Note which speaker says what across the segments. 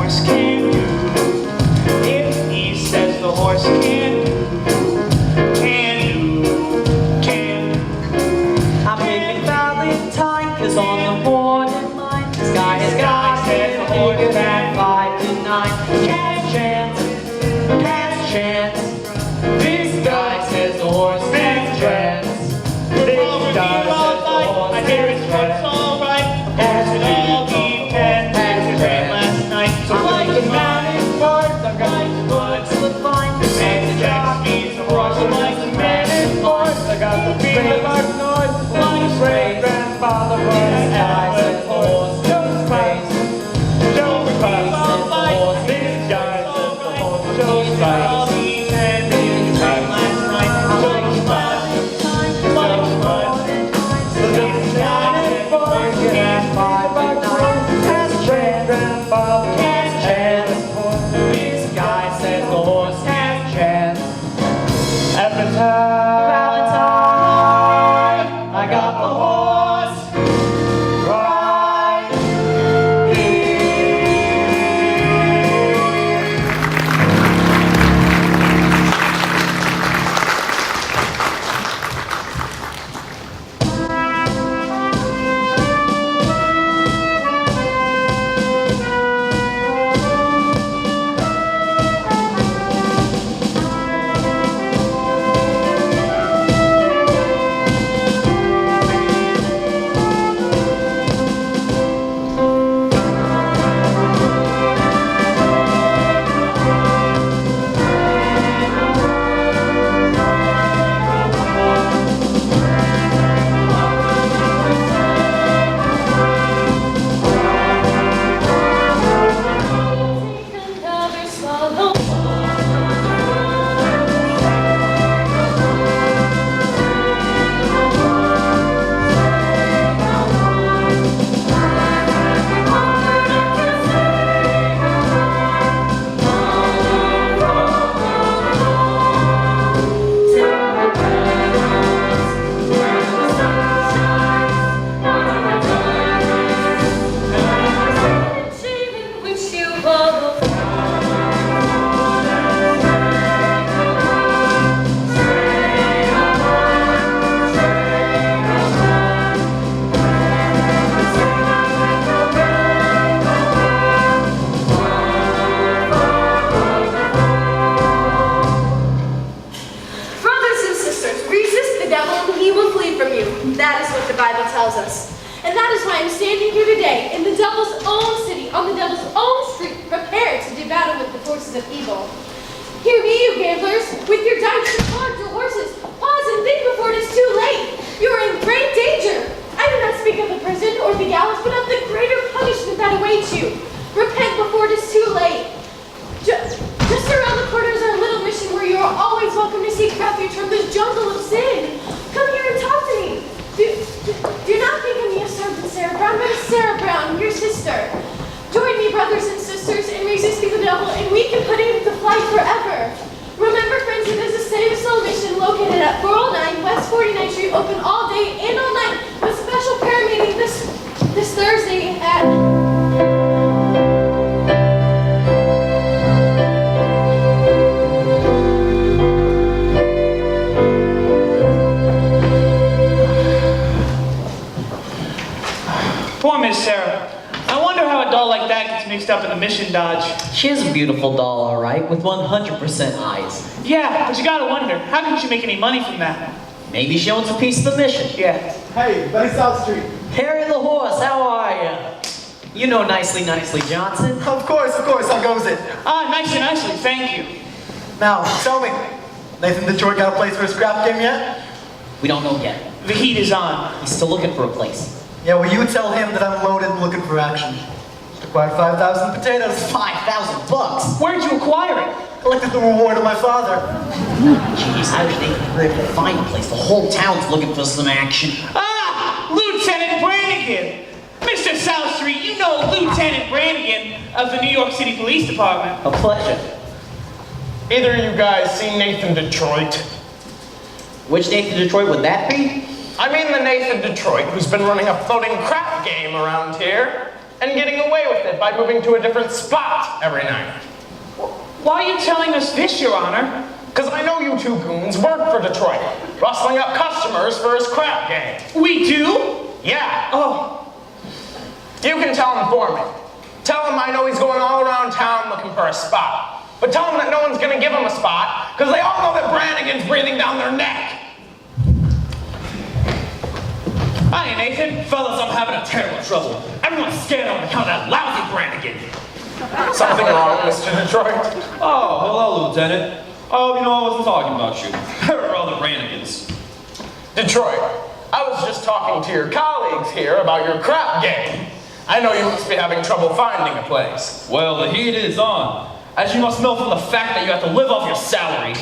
Speaker 1: horse can do. If he says the horse can do.
Speaker 2: I'm picking Valentine, cause on the borderline, this guy has got
Speaker 1: says the horse
Speaker 2: figure
Speaker 1: can
Speaker 2: 5 to 9. Cast chance, cast chance.
Speaker 1: This guy says the horse has chance.
Speaker 2: This guy says the horse
Speaker 1: I hear his foot's alright. As it all depends. Last night, so like the mountain birds, I've got the foot.
Speaker 2: look fine.
Speaker 1: And the jack speeds the horse, so like the man in force. I got the beat of our noise. My great grandfather was
Speaker 2: This guy
Speaker 1: at
Speaker 2: says the horse
Speaker 1: Joe's
Speaker 2: race.
Speaker 1: Joe's race. This guy says the horse Joe's race. All depends. Last night, Joe's race. Joe's race. So this guy says the horse can
Speaker 2: 5 to 9. Cast chance, grandfather, cast chance.
Speaker 1: This guy says the horse has chance. Appetite.
Speaker 2: Valentine,
Speaker 1: I got the horse right
Speaker 3: That is what the Bible tells us. And that is why I'm standing here today, in the devil's own city, on the devil's own street, prepared to do battle with the forces of evil. Hear me, you gamblers, with your dice, your cards, your horses. Pause and think before it is too late. You are in great danger. I do not speak of the prison or the gallows, but of the greater punishment that awaits you. Repent before it is too late. Just around the corner is our little mission where you are always welcome to seek refuge from this jungle of sin. Come here and talk to me. Do not think of me as Sergeant Sarah Brown, but as Sarah Brown, your sister. Join me, brothers and sisters, in resisting the devil, and we can put him to flight forever. Remember, friends, it is a Save a Soul mission located at 409 West 49th Street, open all day and all night, with special prayer meeting this Thursday at...
Speaker 1: Poor Miss Sarah. I wonder how a doll like that gets mixed up in the mission dodge.
Speaker 2: She is a beautiful doll, all right, with 100% eyes.
Speaker 1: Yeah, but you gotta wonder, how can she make any money from that?
Speaker 2: Maybe she owns a piece of the mission.
Speaker 1: Yeah.
Speaker 4: Hey, Betty South Street.
Speaker 2: Harry the horse, how are you? You know Nicely Johnson.
Speaker 4: Of course, how goes it?
Speaker 1: Ah, nicely, thank you.
Speaker 4: Now, tell me, Nathan Detroit got a place for a scrap game yet?
Speaker 2: We don't know yet.
Speaker 1: The heat is on.
Speaker 2: He's still looking for a place.
Speaker 4: Yeah, well, you tell him that I'm loaded and looking for action. Just acquired 5,000 potatoes.
Speaker 2: 5,000 bucks.
Speaker 1: Where'd you acquire it?
Speaker 4: Collected the reward of my father.
Speaker 2: Jeez, how did they were able to find a place? The whole town's looking for some action.
Speaker 1: Ah! Lieutenant Brannigan! Mr. South Street, you know Lieutenant Brannigan of the New York City Police Department.
Speaker 2: A pleasure.
Speaker 5: Either of you guys seen Nathan Detroit?
Speaker 2: Which Nathan Detroit would that be?
Speaker 5: I mean the Nathan Detroit who's been running a floating crap game around here. and getting away with it by moving to a different spot every night.
Speaker 2: Why are you telling us this, Your Honor?
Speaker 5: Because I know you two goons work for Detroit, rustling up customers for his crap game.
Speaker 2: We do?
Speaker 5: Yeah.
Speaker 2: Oh,
Speaker 5: You can tell him for me. Tell him I know he's going all around town looking for a spot. But tell him that no one's gonna give him a spot, because they all know that Brannigan's breathing down their neck.
Speaker 6: Hi, Nathan. Fellas, I'm having a terrible trouble. Everyone's scared on account of that lousy Brannigan.
Speaker 5: Something wrong, Mr. Detroit?
Speaker 6: Oh, hello, Lieutenant. Oh, you know, I wasn't talking about you. There are other Brannigans.
Speaker 5: Detroit, I was just talking to your colleagues here about your crap game. I know you must be having trouble finding a place.
Speaker 6: Well, the heat is on. As you must know from the fact that you have to live off your salary.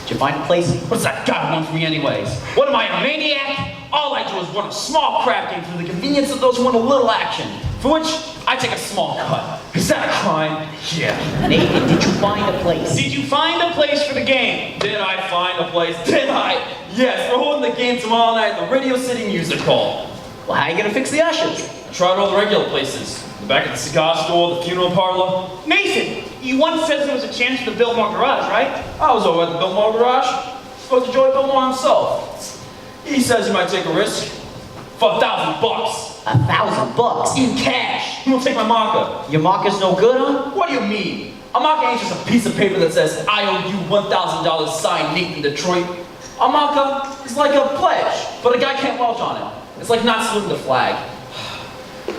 Speaker 2: did you find a place?
Speaker 6: What's that guy want from me anyways? What am I, a maniac? All I do is run a small crap game for the convenience of those who want a little action, for which I take a small cut. Is that a crime? Yeah.
Speaker 2: Nathan, did you find a place?
Speaker 6: Did you find a place for the game? Did I find a place? Did I? Yes, we're holding the game tomorrow night at the Radio City Music Hall.
Speaker 2: Well, how are you gonna fix the ushers?
Speaker 6: I tried all the regular places. The back of the cigar store, the funeral parlor.
Speaker 7: Nathan, you once said there was a chance for the Biltmore Garage, right?
Speaker 6: I was over at the Biltmore Garage. Spoke to Joey Biltmore himself. He says he might take a risk for $1,000.
Speaker 2: $1,000?
Speaker 6: In cash. He won't take my marker.
Speaker 2: Your marker's no good, huh?
Speaker 6: What do you mean? A marker ain't just a piece of paper that says, I owe you $1,000 signed Nathan Detroit. A marker is like a pledge, but a guy can't welch on it. It's like not saluting the flag.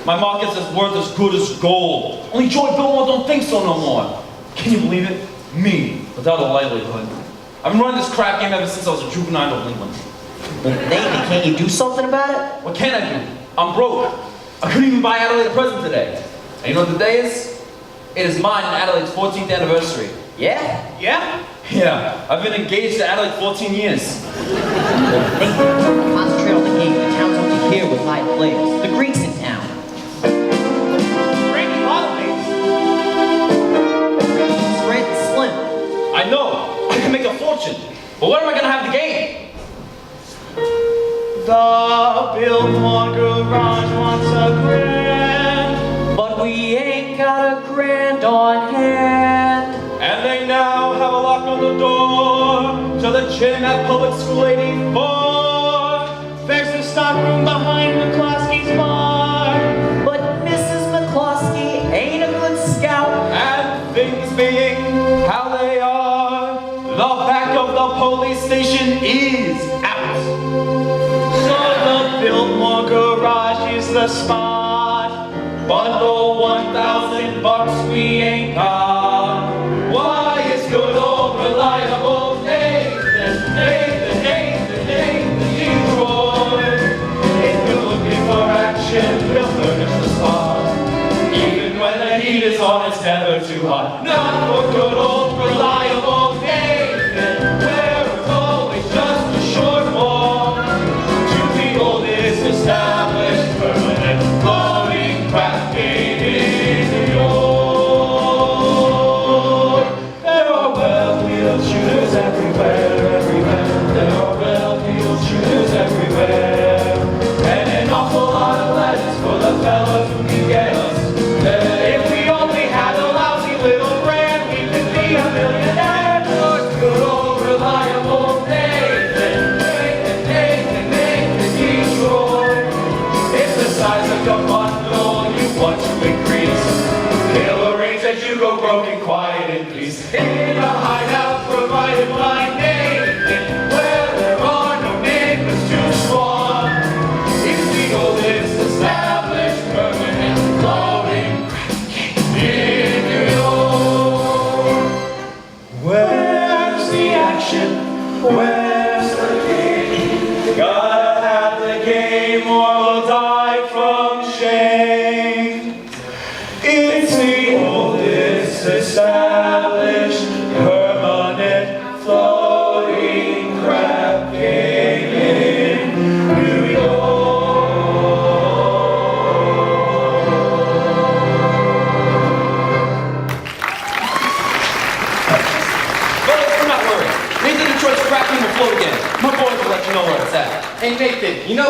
Speaker 6: My marker's worth as good as gold. Only Joey Biltmore don't think so no more. Can you believe it? Me, without a livelihood. I've been running this crap game ever since I was a juvenile delinquent.
Speaker 2: Nathan, can't you do something about it?
Speaker 6: What can I do? I'm broke. I couldn't even buy Adelaide a present today. And you know what the day is? It is mine and Adelaide's 14th anniversary.
Speaker 2: Yeah?
Speaker 7: Yeah?
Speaker 6: Yeah, I've been engaged to Adelaide 14 years.
Speaker 2: Nathan, concentrate on the game. The town's only here with live players. The Greeks in town.
Speaker 7: Randy Waddle,
Speaker 2: Spread slim.
Speaker 6: I know, I can make a fortune. But where am I gonna have the game?
Speaker 7: The Biltmore Garage wants a grand.
Speaker 2: But we ain't got a grand on hand.
Speaker 6: And they now have a lock on the door to the gym at Public School 84.
Speaker 7: There's the stock room behind McCloskey's bar.
Speaker 2: But Mrs. McCloskey ain't a good scout.
Speaker 6: And things being how they are, the back of the police station is out.
Speaker 7: So the Biltmore Garage is the spot.
Speaker 6: Bundle $1,000 we ain't got. Why is good old reliable Nathan Detroit? If you're looking for action, we'll furnish the spot. Even when the heat is on, it's never too hot. Not for good old reliable Nathan, where it's always just a short walk to the oldest established permanent floating craft game in New York. There are well-heeled shooters everywhere. There are well-heeled shooters everywhere. And an awful lot of letters for the fellas who can get us there. If we only had a lousy little brand, we could be a millionaire. Good old reliable Nathan Detroit. It's the size of your bundle you want to increase. It'll arrange that you go broke and quiet in peace. In a hideout provided by Nathan, where there are no neighbors to swarm. It's the oldest established permanent floating craft game in New York. Where's the action? Where's the game? Gotta have the game or we'll die from shame. It's the oldest established permanent floating crap game in New But I'm not worried. Nathan Detroit's crap game will float again. My boys will let you know where it's at.
Speaker 5: Hey Nathan, you know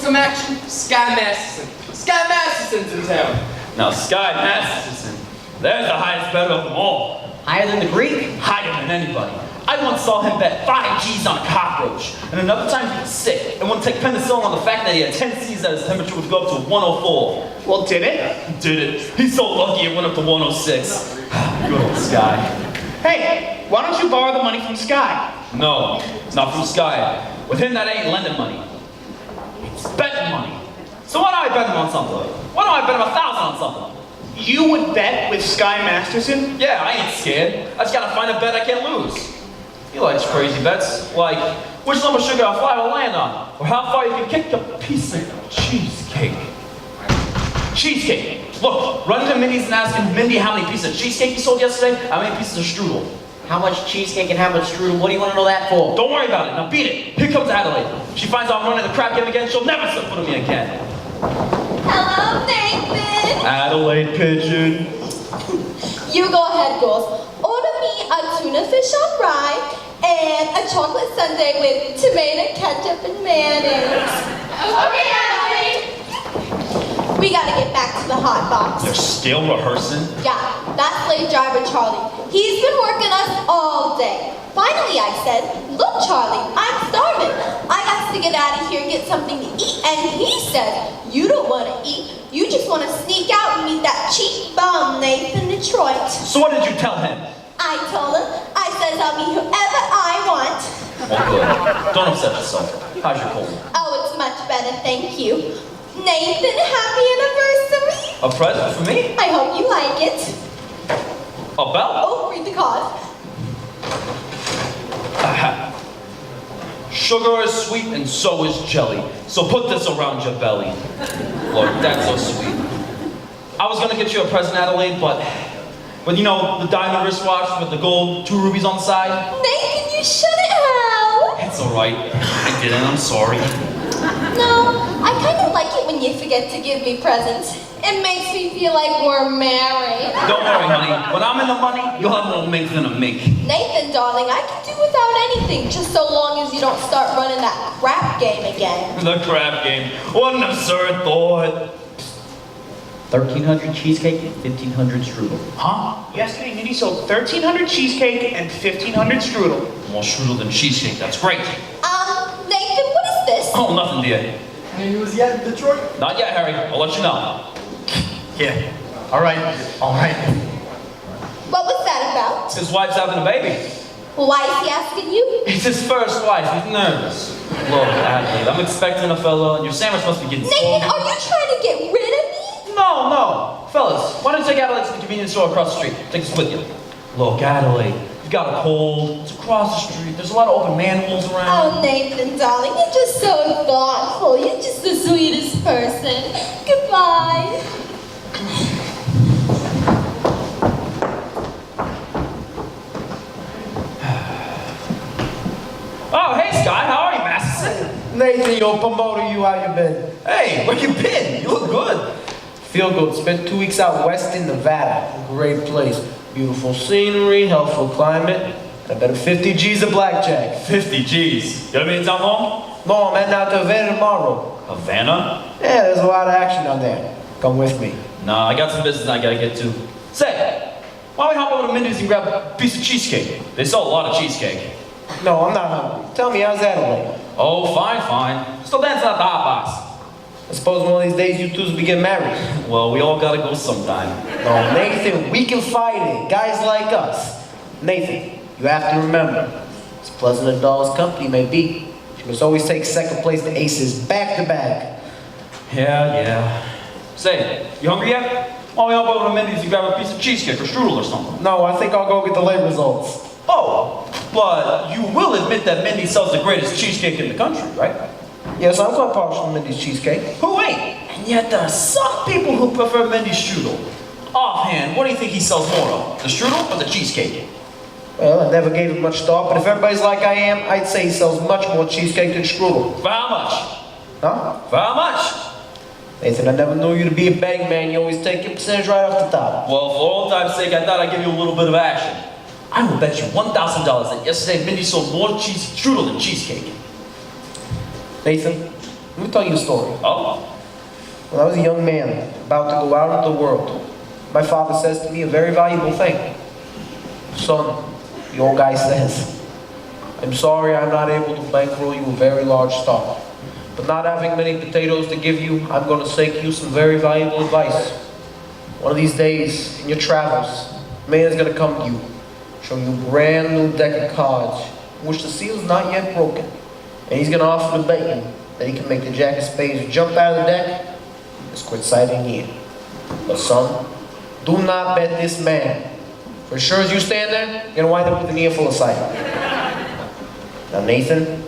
Speaker 8: some action? Sky Masterson. Sky Masterson's in town.
Speaker 6: Now, Sky Masterson, there's the highest bet of them all.
Speaker 2: Higher than the Greek?
Speaker 6: Higher than anybody. I once saw him bet 5 G's on a cockroach, and another time he was sick and wouldn't take penicillin on the fact that he had 10 C's that his temperature would go up to 104.
Speaker 5: Well, did it?
Speaker 6: Did it. He's so lucky it went up to 106. Good old Sky.
Speaker 5: Hey, why don't you borrow the money from Sky?
Speaker 6: No, not from Sky. With him, that ain't lending money. It's betting money. So why don't I bet him on something? Why don't I bet him 1,000 on something?
Speaker 5: You would bet with Sky Masterson?
Speaker 6: Yeah, I ain't scared. I just gotta find a bet I can't lose. He likes crazy bets, like which lump of sugar a fly will land on, or how far you can kick a piece of cheesecake. Cheesecake. Look, run to Mindy's and ask him, Mindy, how many pieces of cheesecake you sold yesterday? How many pieces of strudel?
Speaker 2: How much cheesecake and how much strudel? What do you want to know that for?
Speaker 6: Don't worry about it. Now beat it. Here comes Adelaide. If she finds out I'm running the crap game again, she'll never set foot on me again.
Speaker 3: Hello, Nathan.
Speaker 6: Adelaide pigeon.
Speaker 3: You go ahead, girls. Order me a tuna fish on rye and a chocolate sundae with tomato, ketchup, and mayonnaise. Okay, Adelaide. We gotta get back to the hot box.
Speaker 6: They're still rehearsing?
Speaker 3: Yeah, that's slave driver Charlie. He's been working us all day. Finally, I said, look, Charlie, I'm starving. I got to get out of here and get something to eat. And he said, you don't want to eat. You just want to sneak out and meet that cheap bum Nathan Detroit.
Speaker 6: So what did you tell him?
Speaker 3: I told him, I said I'll be whoever I want.
Speaker 6: Well, good. Don't upset yourself. How's your cold?
Speaker 3: Oh, it's much better, thank you. Nathan, happy anniversary.
Speaker 6: A present for me?
Speaker 3: I hope you like it.
Speaker 6: A belt?
Speaker 3: Oh, read the card.
Speaker 6: Sugar is sweet and so is jelly. So put this around your belly. Lord, that's so sweet. I was gonna get you a present, Adelaide, but you know, the diamond wristwatch with the gold 2 rubies on the side?
Speaker 3: Nathan, you shouldn't have.
Speaker 6: It's alright. I didn't, I'm sorry.
Speaker 3: No, I kind of like it when you forget to give me presents. It makes me feel like we're married.
Speaker 6: Don't worry, honey. When I'm in the money, you'll have more mink than a mink.
Speaker 3: Nathan, darling, I can do without anything, just so long as you don't start running that crap game again.
Speaker 6: The crap game. What an absurd thought.
Speaker 2: 1,300 cheesecake and 1,500 strudel.
Speaker 5: Huh? Yesterday, Mindy sold 1,300 cheesecake and 1,500 strudel.
Speaker 6: More strudel than cheesecake, that's great.
Speaker 3: Nathan, what is this?
Speaker 6: Oh, nothing, dear.
Speaker 4: Any news yet in Detroit?
Speaker 6: Not yet, Harry. I'll let you know.
Speaker 4: Yeah. All right.
Speaker 3: What was that about?
Speaker 6: His wife's having a baby.
Speaker 3: Why is he asking you?
Speaker 6: It's his first wife. He's nervous. Look, Adelaide, I'm expecting a fella, and your sandwich must be getting
Speaker 3: Nathan,
Speaker 6: soggy.
Speaker 3: are you trying to get rid of me?
Speaker 6: No. Fellas, why don't you take Adelaide to the convenience store across the street? Take us with you. Look, Adelaide, you've got a cold. It's across the street. There's a lot of open manholes around.
Speaker 3: Oh, Nathan, darling, you're just so thoughtful. You're just the sweetest person. Goodbye.
Speaker 6: Oh, hey, Sky, how are you, Masterson?
Speaker 9: Nathan, yo, promoter, you how you been?
Speaker 6: Hey, where you been? You look good.
Speaker 9: Feel good. Spent 2 weeks out west in Nevada. Great place. Beautiful scenery, healthful climate. I bet 50 G's of blackjack.
Speaker 6: 50 G's. You ever been in town long?
Speaker 9: No, I'm heading out to Havana tomorrow.
Speaker 6: Havana?
Speaker 9: Yeah, there's a lot of action down there. Come with me.
Speaker 6: Nah, I got some business I gotta get to. Say, why don't we hop over to Mindy's and grab a piece of cheesecake? They sell a lot of cheesecake.
Speaker 9: No, I'm not hungry. Tell me, how's Adelaide?
Speaker 6: Oh, fine. Still dancing at the hot box.
Speaker 9: I suppose one of these days you two will be getting married.
Speaker 6: Well, we all gotta go sometime.
Speaker 9: No, Nathan, we can fight it. Guys like us. Nathan, you have to remember, as pleasant a doll's company may be, she must always take second place to aces back to back.
Speaker 6: Yeah. Say, you hungry yet? Why don't we hop over to Mindy's and grab a piece of cheesecake or strudel or something?
Speaker 9: No, I think I'll go get the lab results.
Speaker 6: Oh, but you will admit that Mindy sells the greatest cheesecake in the country, right?
Speaker 9: Yes, I'm quite partial to Mindy's cheesecake.
Speaker 6: Who ain't? And yet there are some people who prefer Mindy's strudel. Offhand, what do you think he sells more of? The strudel or the cheesecake?
Speaker 9: Well, I never gave it much thought, but if everybody's like I am, I'd say he sells much more cheesecake than strudel.
Speaker 6: For how much?
Speaker 9: Huh?
Speaker 6: For how much?
Speaker 9: Nathan, I never knew you to be a bang man. You always take your percentage right off the top.
Speaker 6: Well, for old time's sake, I thought I'd give you a little bit of action. I will bet you $1,000 that yesterday Mindy sold more strudel than cheesecake.
Speaker 9: Nathan, Let me tell you a story.
Speaker 6: Oh,
Speaker 9: When I was a young man, about to go out into the world, my father says to me a very valuable thing. Son, the old guy says, I'm sorry I'm not able to bankroll you a very large stock. But not having many potatoes to give you, I'm going to seek you some very valuable advice. One of these days, in your travels, a man is going to come to you, show you a brand new deck of cards, which the seal is not yet broken. And he's going to offer to bet you that he can make the jack of spades jump out of the deck and quit sighting in. But son, do not bet this man. For as sure as you stand there, you're going to wind up with an earful of cider. Now Nathan,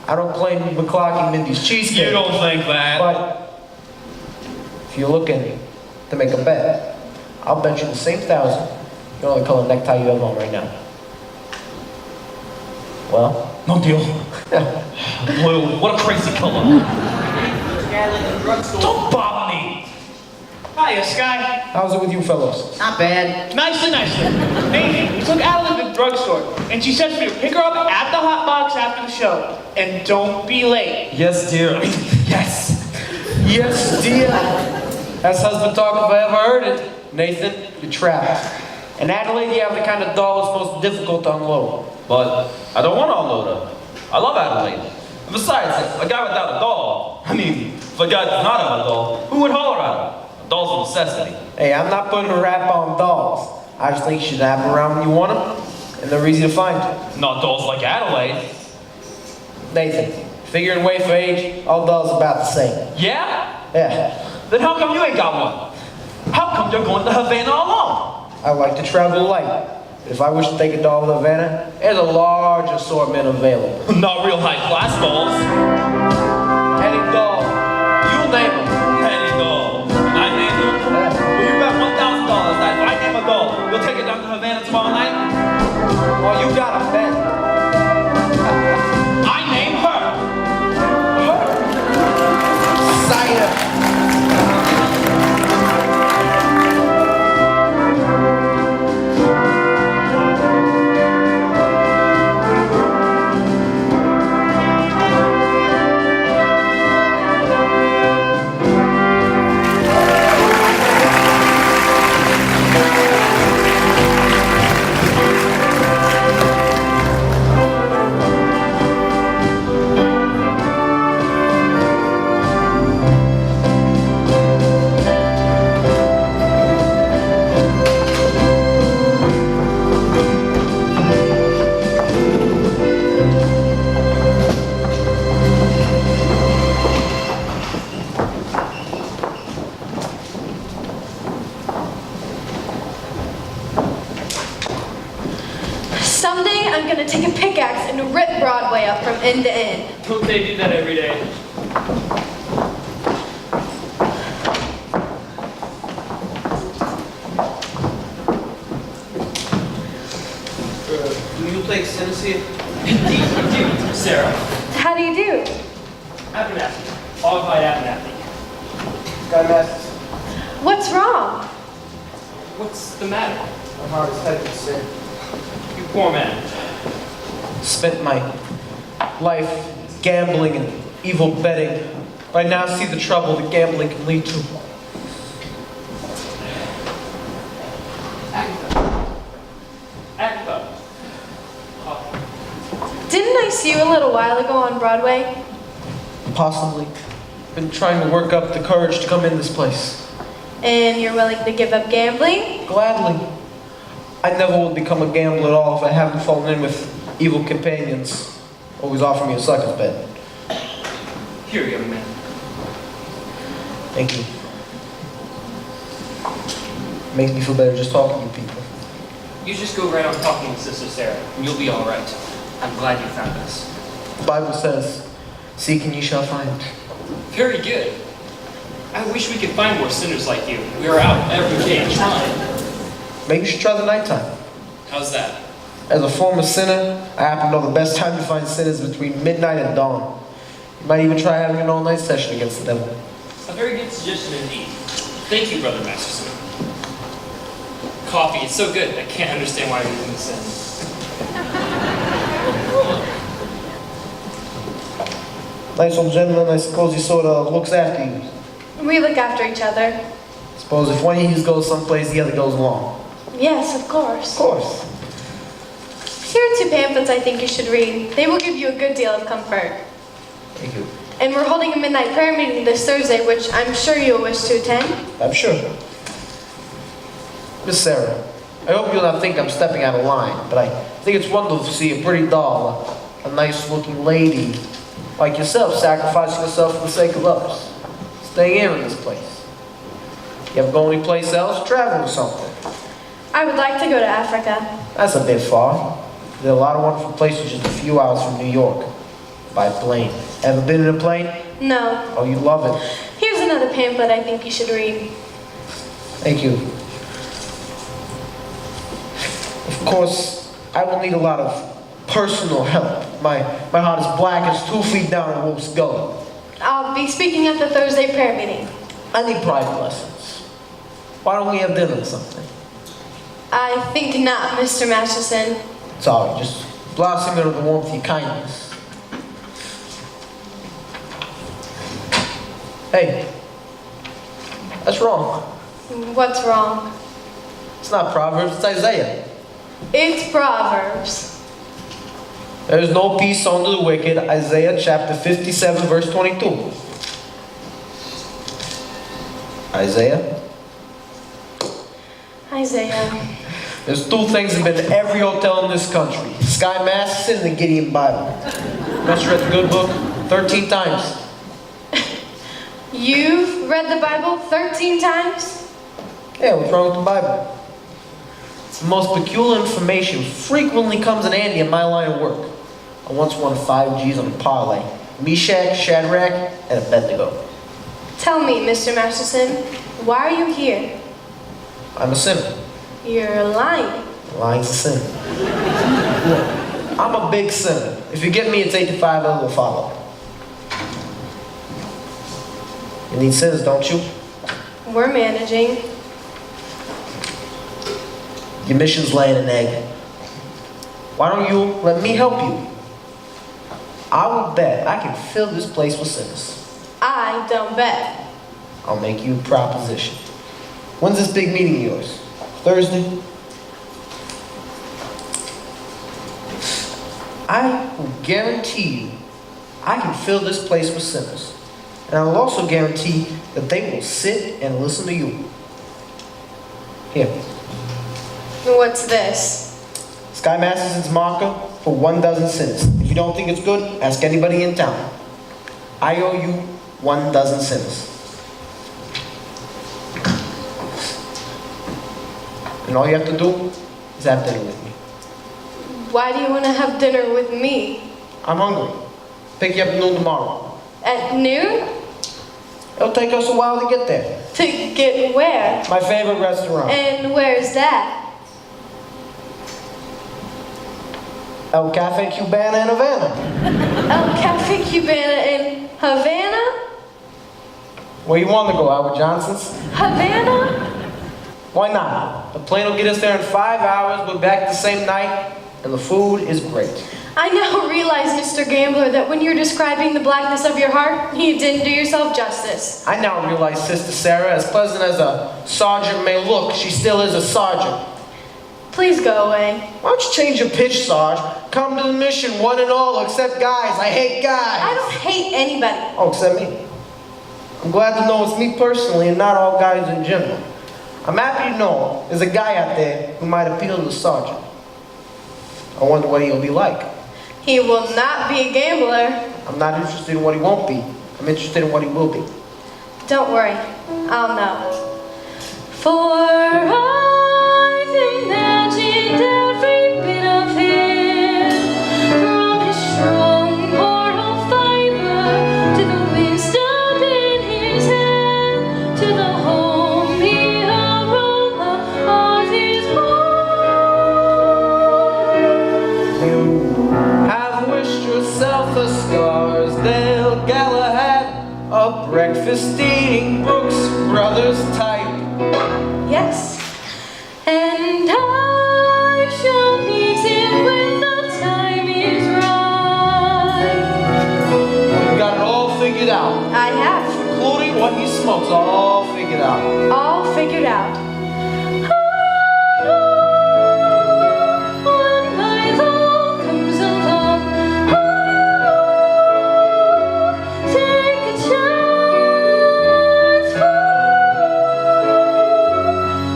Speaker 9: I don't claim you've been clocking Mindy's cheesecake.
Speaker 6: you don't think that?
Speaker 9: But if you're looking to make a bet, I'll bet you the same $1,000. You know the color necktie you have on right now. Well?
Speaker 6: No deal. Blue, what a crazy color. Don't bother me.
Speaker 7: Hiya, Sky.
Speaker 9: How's it with you fellows?
Speaker 2: Not bad.
Speaker 7: Nicely. Amy, we took Adeline to the drugstore, and she says for you to pick her up at the hot box after the show, and don't be late.
Speaker 6: Yes, dear. Yes.
Speaker 9: Yes, dear. That's husband talk if I ever heard it. Nathan, you're trapped. And Adelaide, you have the kind of doll that's most difficult to unload.
Speaker 6: But I don't want to unload her. I love Adelaide. And besides, a guy without a doll, I mean, if a guy does not have a doll, who would holler at him? A doll's a necessity.
Speaker 9: Hey, I'm not putting a rap on dolls. I just think you should have them around when you want them, and they're easy to find.
Speaker 6: Not dolls like Adelaide.
Speaker 9: Nathan, figuring weight for age, all dolls about the same.
Speaker 6: Yeah?
Speaker 9: Yeah.
Speaker 6: Then how come you ain't got one? How come you're going to Havana alone?
Speaker 9: I like to travel light. But if I wish to take a doll to Havana, there's a large assortment available.
Speaker 6: Not real high-class dolls.
Speaker 9: Any doll, you name them.
Speaker 6: Penny doll. I name them. Will you bet $1,000 that if I name a doll, you'll take it down to Havana tomorrow night?
Speaker 9: Well, you got a bet.
Speaker 6: I name her.
Speaker 9: Cider.
Speaker 3: Someday I'm gonna take a pickaxe and rip Broadway up from end to end.
Speaker 7: Don't they do that every day?
Speaker 8: Do you play Tennessee?
Speaker 7: Indeed, you do, Sarah.
Speaker 3: How do you do?
Speaker 7: Abernathy. Qualified Abernathy.
Speaker 3: What's wrong?
Speaker 7: What's the matter?
Speaker 9: My heart is heavy, sir.
Speaker 7: You poor man.
Speaker 9: Spent my life gambling and evil betting, but I now see the trouble that gambling can lead to.
Speaker 7: Agatha.
Speaker 3: Didn't I see you a little while ago on Broadway?
Speaker 9: Possibly. Been trying to work up the courage to come in this place.
Speaker 3: And you're willing to give up gambling?
Speaker 9: Gladly. I never would become a gambler at all if I haven't fallen in with evil companions. Always offer me a sucker's bet.
Speaker 7: Here, young man.
Speaker 9: Thank you. Makes me feel better just talking to people.
Speaker 7: You just go right on talking to Sister Sarah, and you'll be all right. I'm glad you found us.
Speaker 9: The Bible says, seek and ye shall find.
Speaker 7: Very good. I wish we could find more sinners like you. We are out every day trying.
Speaker 9: Maybe you should try the nighttime.
Speaker 7: How's that?
Speaker 9: As a former sinner, I happen to know the best time to find sinners between midnight and dawn. You might even try having an all-night session against the devil.
Speaker 7: A very good suggestion indeed. Thank you, Brother Masterson. Coffee, it's so good, I can't understand why you're using this in.
Speaker 9: Nice old gentleman, I suppose he sort of looks after you.
Speaker 3: We look after each other.
Speaker 9: Suppose if one of you goes someplace, the other goes along.
Speaker 3: Yes, of course.
Speaker 9: Of course.
Speaker 3: Here are 2 pamphlets I think you should read. They will give you a good deal of comfort.
Speaker 9: Thank you.
Speaker 3: And we're holding a midnight prayer meeting this Thursday, which I'm sure you'll wish to attend.
Speaker 9: I'm sure. Miss Sarah, I hope you'll not think I'm stepping out of line, but I think it's wonderful to see a pretty doll, a nice-looking lady like yourself sacrificing yourself for the sake of others. Staying here in this place. You ever go anyplace else? Travel or something?
Speaker 3: I would like to go to Africa.
Speaker 9: That's a bit far. There are a lot of wonderful places just a few hours from New York. By plane. Ever been in a plane?
Speaker 3: No.
Speaker 9: Oh, you love it.
Speaker 3: Here's another pamphlet I think you should read.
Speaker 9: Thank you. Of course, I will need a lot of personal help. My heart is black as 2 feet down a wolf's gully.
Speaker 3: I'll be speaking at the Thursday prayer meeting.
Speaker 9: I need private lessons. Why don't we have dinner or something?
Speaker 3: I think not, Mr. Masterson.
Speaker 9: Sorry, just blossom into the warmth of your kindness. Hey, that's wrong.
Speaker 3: What's wrong?
Speaker 9: It's not Proverbs, it's Isaiah.
Speaker 3: It's Proverbs.
Speaker 9: There is no peace under the wicked, Isaiah chapter 57, verse 22. Isaiah?
Speaker 3: Isaiah.
Speaker 9: There's 2 things that have been in every hotel in this country. Sky Masterson and the Gideon Bible. Must read the good book 13 times.
Speaker 3: You've read the Bible 13 times?
Speaker 9: Yeah, what's wrong with the Bible? The most peculiar information frequently comes in handy in my line of work. I once won 5 G's on a parlay. Meshach, Shadrach, and Abednego.
Speaker 3: Tell me, Mr. Masterson, why are you here?
Speaker 9: I'm a sinner.
Speaker 3: You're lying.
Speaker 9: Lying's a sin. Look, I'm a big sinner. If you get me, it's 8 to 5, I will follow. You need sinners, don't you?
Speaker 3: We're managing.
Speaker 9: Your mission's laying an egg. Why don't you let me help you? I will bet I can fill this place with sinners.
Speaker 3: I don't bet.
Speaker 9: I'll make you a proposition. When's this big meeting of yours? Thursday? I will guarantee you I can fill this place with sinners. And I will also guarantee that they will sit and listen to you. Here.
Speaker 3: What's this?
Speaker 9: Sky Masterson's marker for 12 sinners. If you don't think it's good, ask anybody in town. I owe you 12 sinners. And all you have to do is have dinner with me.
Speaker 3: Why do you want to have dinner with me?
Speaker 9: I'm hungry. Pick you up at noon tomorrow.
Speaker 3: At noon?
Speaker 9: It'll take us a while to get there.
Speaker 3: To get where?
Speaker 9: My favorite restaurant.
Speaker 3: And where's that?
Speaker 9: El Cafe Cubana in Havana.
Speaker 3: El Cafe Cubana in Havana?
Speaker 9: Where you want to go, Albert Johnson's?
Speaker 3: Havana?
Speaker 9: Why not? The plane will get us there in 5 hours, we'll be back the same night, and the food is great.
Speaker 3: I now realize, Mr. Gambler, that when you're describing the blackness of your heart, you didn't do yourself justice.
Speaker 9: I now realize Sister Sarah, as pleasant as a sergeant may look, she still is a sergeant.
Speaker 3: Please go away.
Speaker 9: Why don't you change your pitch, Sarge? Come to the mission, one and all, except guys. I hate guys.
Speaker 3: I don't hate anybody.
Speaker 9: Oh, except me. I'm glad to know it's me personally and not all guys in general. I'm happy to know there's a guy out there who might appeal to the sergeant. I wonder what he'll be like.
Speaker 3: He will not be a gambler.
Speaker 9: I'm not interested in what he won't be. I'm interested in what he will be.
Speaker 3: Don't worry, I'll know. For I've imagined every bit of him, from his strong moral fiber to the wisdom in his head, to the homely aroma of his heart.
Speaker 9: You have wished yourself the scars, Dale Galahad, a breakfast-eating Brooks Brothers type.
Speaker 3: Yes, and I shall meet him when the time is right.
Speaker 9: You got it all smoke's all figured out.
Speaker 3: All figured out. When my love comes along, take a chance.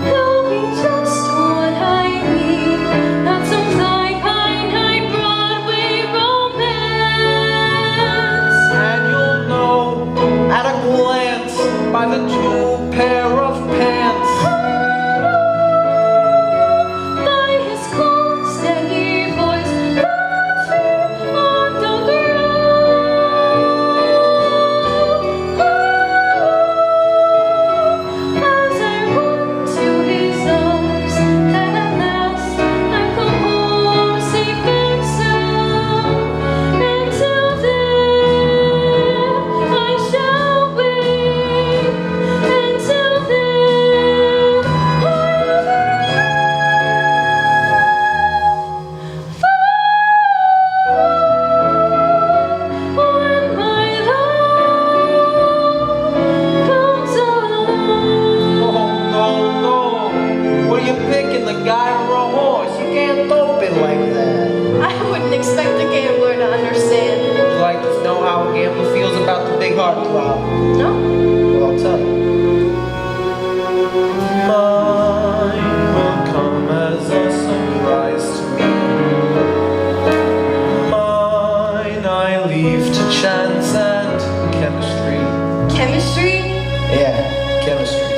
Speaker 3: He'll be just what I need. Not some fly-by-night Broadway romance.
Speaker 9: And you'll know at a glance by the two pair of pants.
Speaker 3: By his calm, steady voice, laughing on the ground. As I run to his arms, that at last I come home safe and sound. Until then, I shall wait. Until then, when my love comes along.
Speaker 9: Oh, no. What are you picking, the guy or a horse? You can't dope it like that.
Speaker 3: I wouldn't expect a gambler to understand.
Speaker 9: Would you like to know how a gambler feels about the big heart throb?
Speaker 3: No?
Speaker 9: Well, I'll tell you. Mine will come as a surprise to me. Mine I leave to chance and chemistry.
Speaker 3: Chemistry?
Speaker 9: Yeah, chemistry.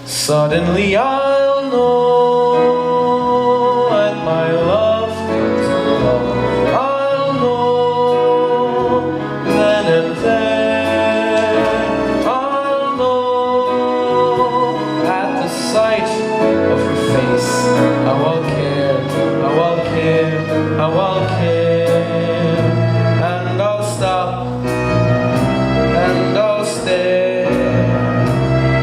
Speaker 9: Suddenly I'll know when my love comes along. I'll know then and there. I'll know at the sight of her face. How I'll care, how I'll care, how I'll care. And I'll stop and I'll stare,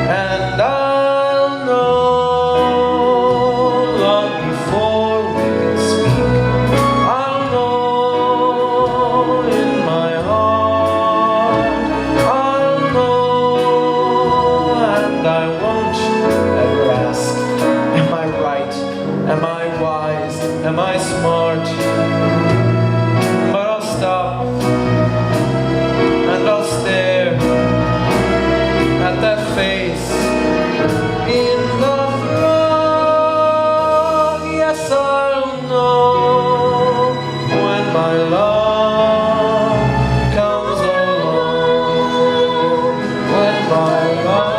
Speaker 9: and I'll know long before we can speak. I'll know in my heart. I'll know, and I won't ever ask, am I right? Am I wise? Am I smart? But I'll stop and I'll stare at that face in the fog. Yes, I'll know when my love comes along. When my love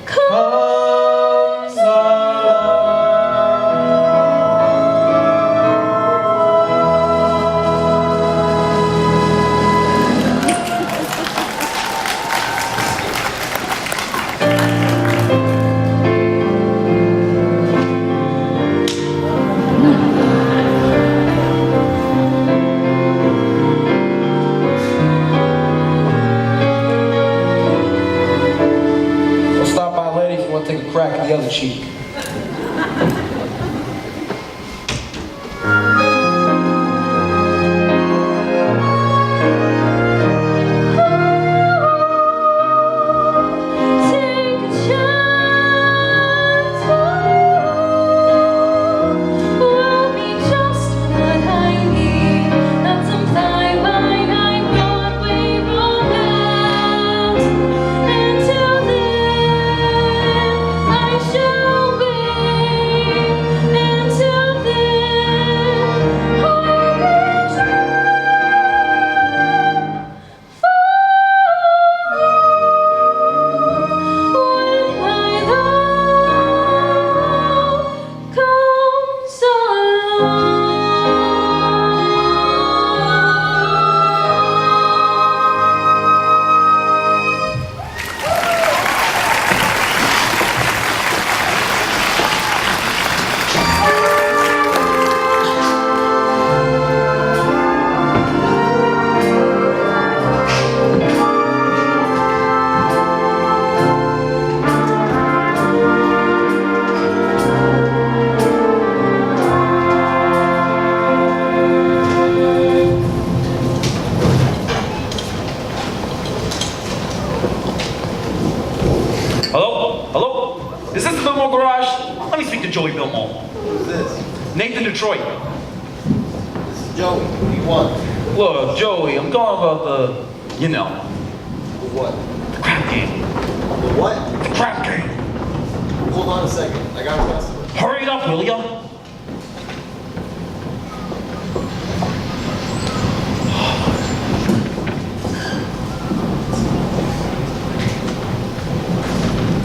Speaker 9: comes I'll stop by later if you want to take a crack at the other cheek.
Speaker 3: Take a chance. Will be just what I need. Not some fly-by-night Broadway romance. Until then, I shall
Speaker 10: Joey Biltmore.
Speaker 11: Who's this?
Speaker 10: Nathan Detroit.
Speaker 11: This is Joey. What do you want?
Speaker 10: Look, Joey, I'm calling about the, you know,
Speaker 11: The what?
Speaker 10: the crap game.
Speaker 11: The what?
Speaker 10: The crap game.
Speaker 11: Hold on a second. I got a customer.
Speaker 10: Hurry it up, will ya?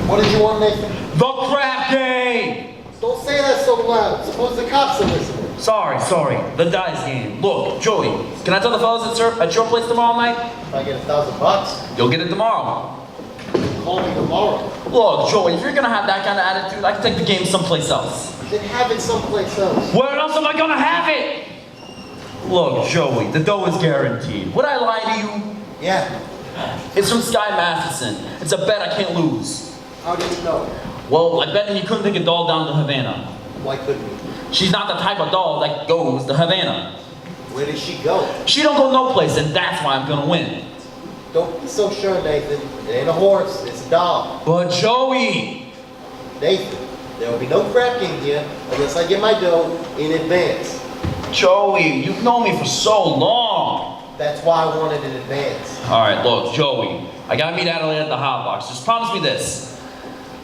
Speaker 11: What did you want, Nathan?
Speaker 10: The crap game!
Speaker 11: Don't say that so loud. Suppose the cops are listening.
Speaker 10: Sorry, the dice game. Look, Joey, can I tell the fellas at your place tomorrow night?
Speaker 11: If I get $1,000,
Speaker 10: You'll get it tomorrow.
Speaker 11: call me tomorrow.
Speaker 10: Look, Joey, if you're gonna have that kind of attitude, I can take the game someplace else.
Speaker 11: Then have it someplace else.
Speaker 10: Where else am I gonna have it? Look, Joey, the dough is guaranteed. Would I lie to you?
Speaker 11: Yeah.
Speaker 10: It's from Sky Matheson. It's a bet I can't lose.
Speaker 11: How do you know?
Speaker 10: Well, I bet him you couldn't take a doll down to Havana.
Speaker 11: Why couldn't you?
Speaker 10: She's not the type of doll that goes to Havana.
Speaker 11: Where did she go?
Speaker 10: She don't go no place, and that's why I'm gonna win.
Speaker 11: Don't be so sure, Nathan. It ain't a horse. It's a dog.
Speaker 10: But Joey!
Speaker 11: Nathan, there will be no crap game here unless I get my dough in advance.
Speaker 10: Joey, you've known me for so long.
Speaker 11: That's why I want it in advance.
Speaker 10: All right, look, Joey, I gotta meet Adelaide at the hot box. Just promise me this.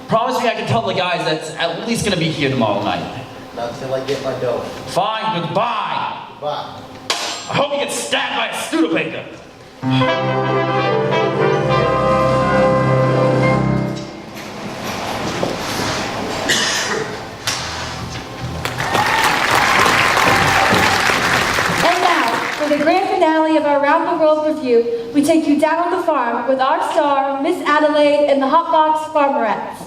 Speaker 10: Promise me I can tell the guys that's at least gonna be here tomorrow night.
Speaker 11: Not until I get my dough.
Speaker 10: Fine, goodbye.
Speaker 11: Bye.
Speaker 10: I hope you get stabbed by a Studebaker.
Speaker 3: And now, for the grand finale of our Round the World review, we take you down on the farm with our star, Miss Adelaide and the Hotbox Farmerettes.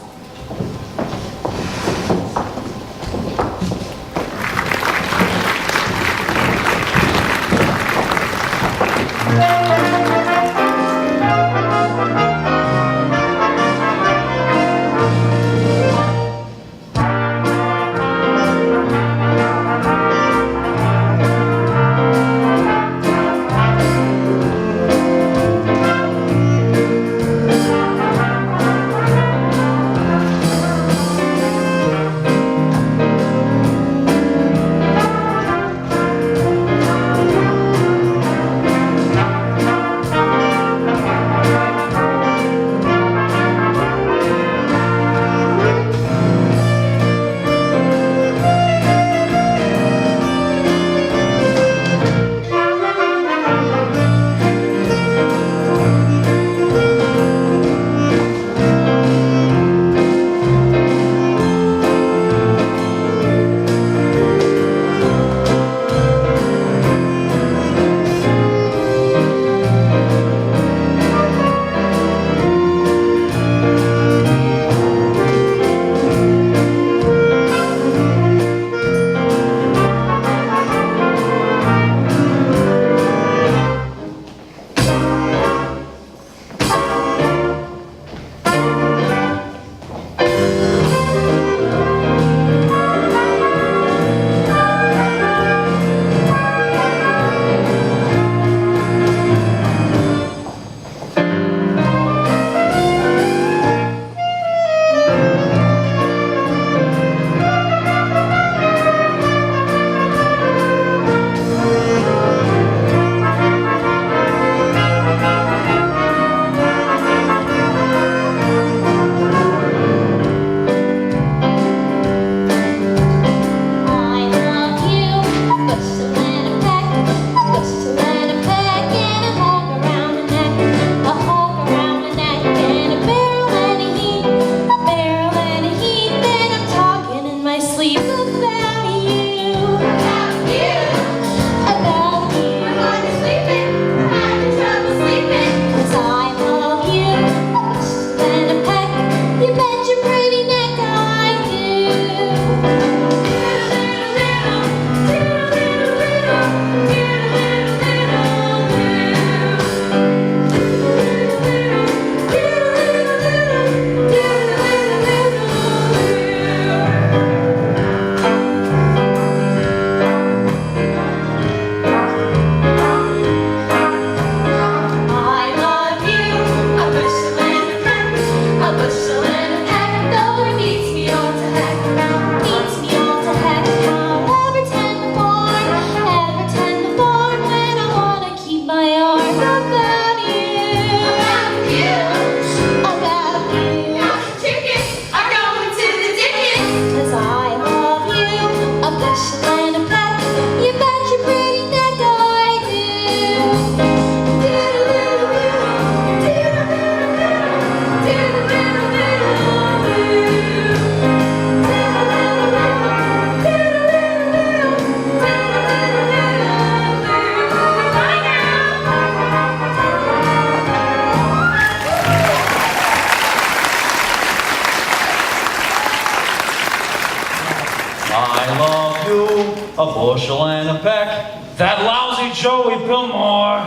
Speaker 10: a bushel and a peck. That lousy Joey Pillmore.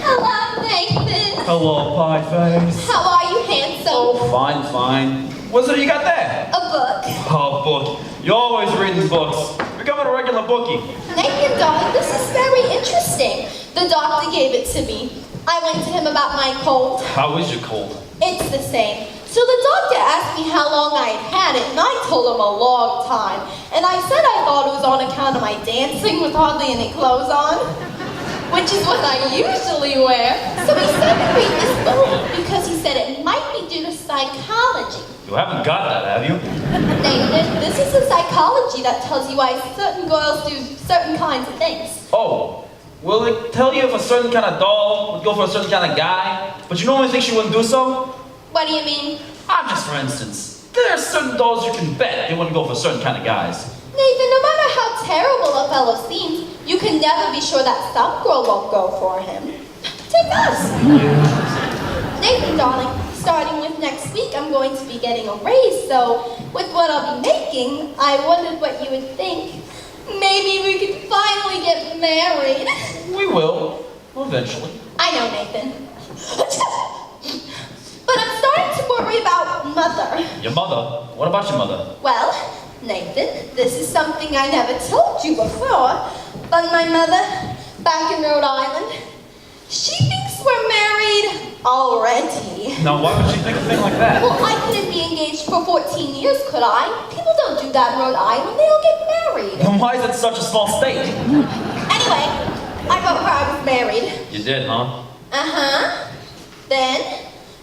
Speaker 3: Hello, Nathan.
Speaker 10: Hello, pie face.
Speaker 3: How are you, handsome?
Speaker 10: Oh, fine, fine. What's it you got there?
Speaker 3: A book.
Speaker 10: Oh, book. You're always reading books. Becoming a regular bookie.
Speaker 3: Nathan, darling, this is very interesting. The doctor gave it to me. I went to him about my cold.
Speaker 10: How is your cold?
Speaker 3: It's the same. So the doctor asked me how long I had it, and I told him a long time. And I said I thought it was on account of my dancing with hardly any clothes on, which is what I usually wear. So he said to read this book because he said it might be due to psychology.
Speaker 10: You haven't got that, have you?
Speaker 3: Nathan, this is the psychology that tells you why certain girls do certain kinds of things.
Speaker 10: Oh. Will it tell you if a certain kind of doll would go for a certain kind of guy, but you normally think she wouldn't do so?
Speaker 3: What do you mean?
Speaker 10: Just for instance, there are certain dolls you can bet they wouldn't go for certain kind of guys.
Speaker 3: Nathan, no matter how terrible a fellow seems, you can never be sure that some girl won't go for him. Take us. Nathan, darling, starting with next week, I'm going to be getting a raise, so with what I'll be making, I wondered what you would think. Maybe we could finally get married.
Speaker 10: We will, eventually.
Speaker 3: I know, Nathan. But I'm starting to worry about Mother.
Speaker 10: Your mother? What about your mother?
Speaker 3: Well, Nathan, this is something I never told you before, but my mother, back in Rhode Island, she thinks we're married already.
Speaker 10: Now, why would she think a thing like that?
Speaker 3: Well, I couldn't be engaged for 14 years, could I? People don't do that in Rhode Island. They don't get married.
Speaker 10: Then why is it such a small state?
Speaker 3: Anyway, I wrote her I was married.
Speaker 10: You did, huh?
Speaker 3: Uh-huh. Then,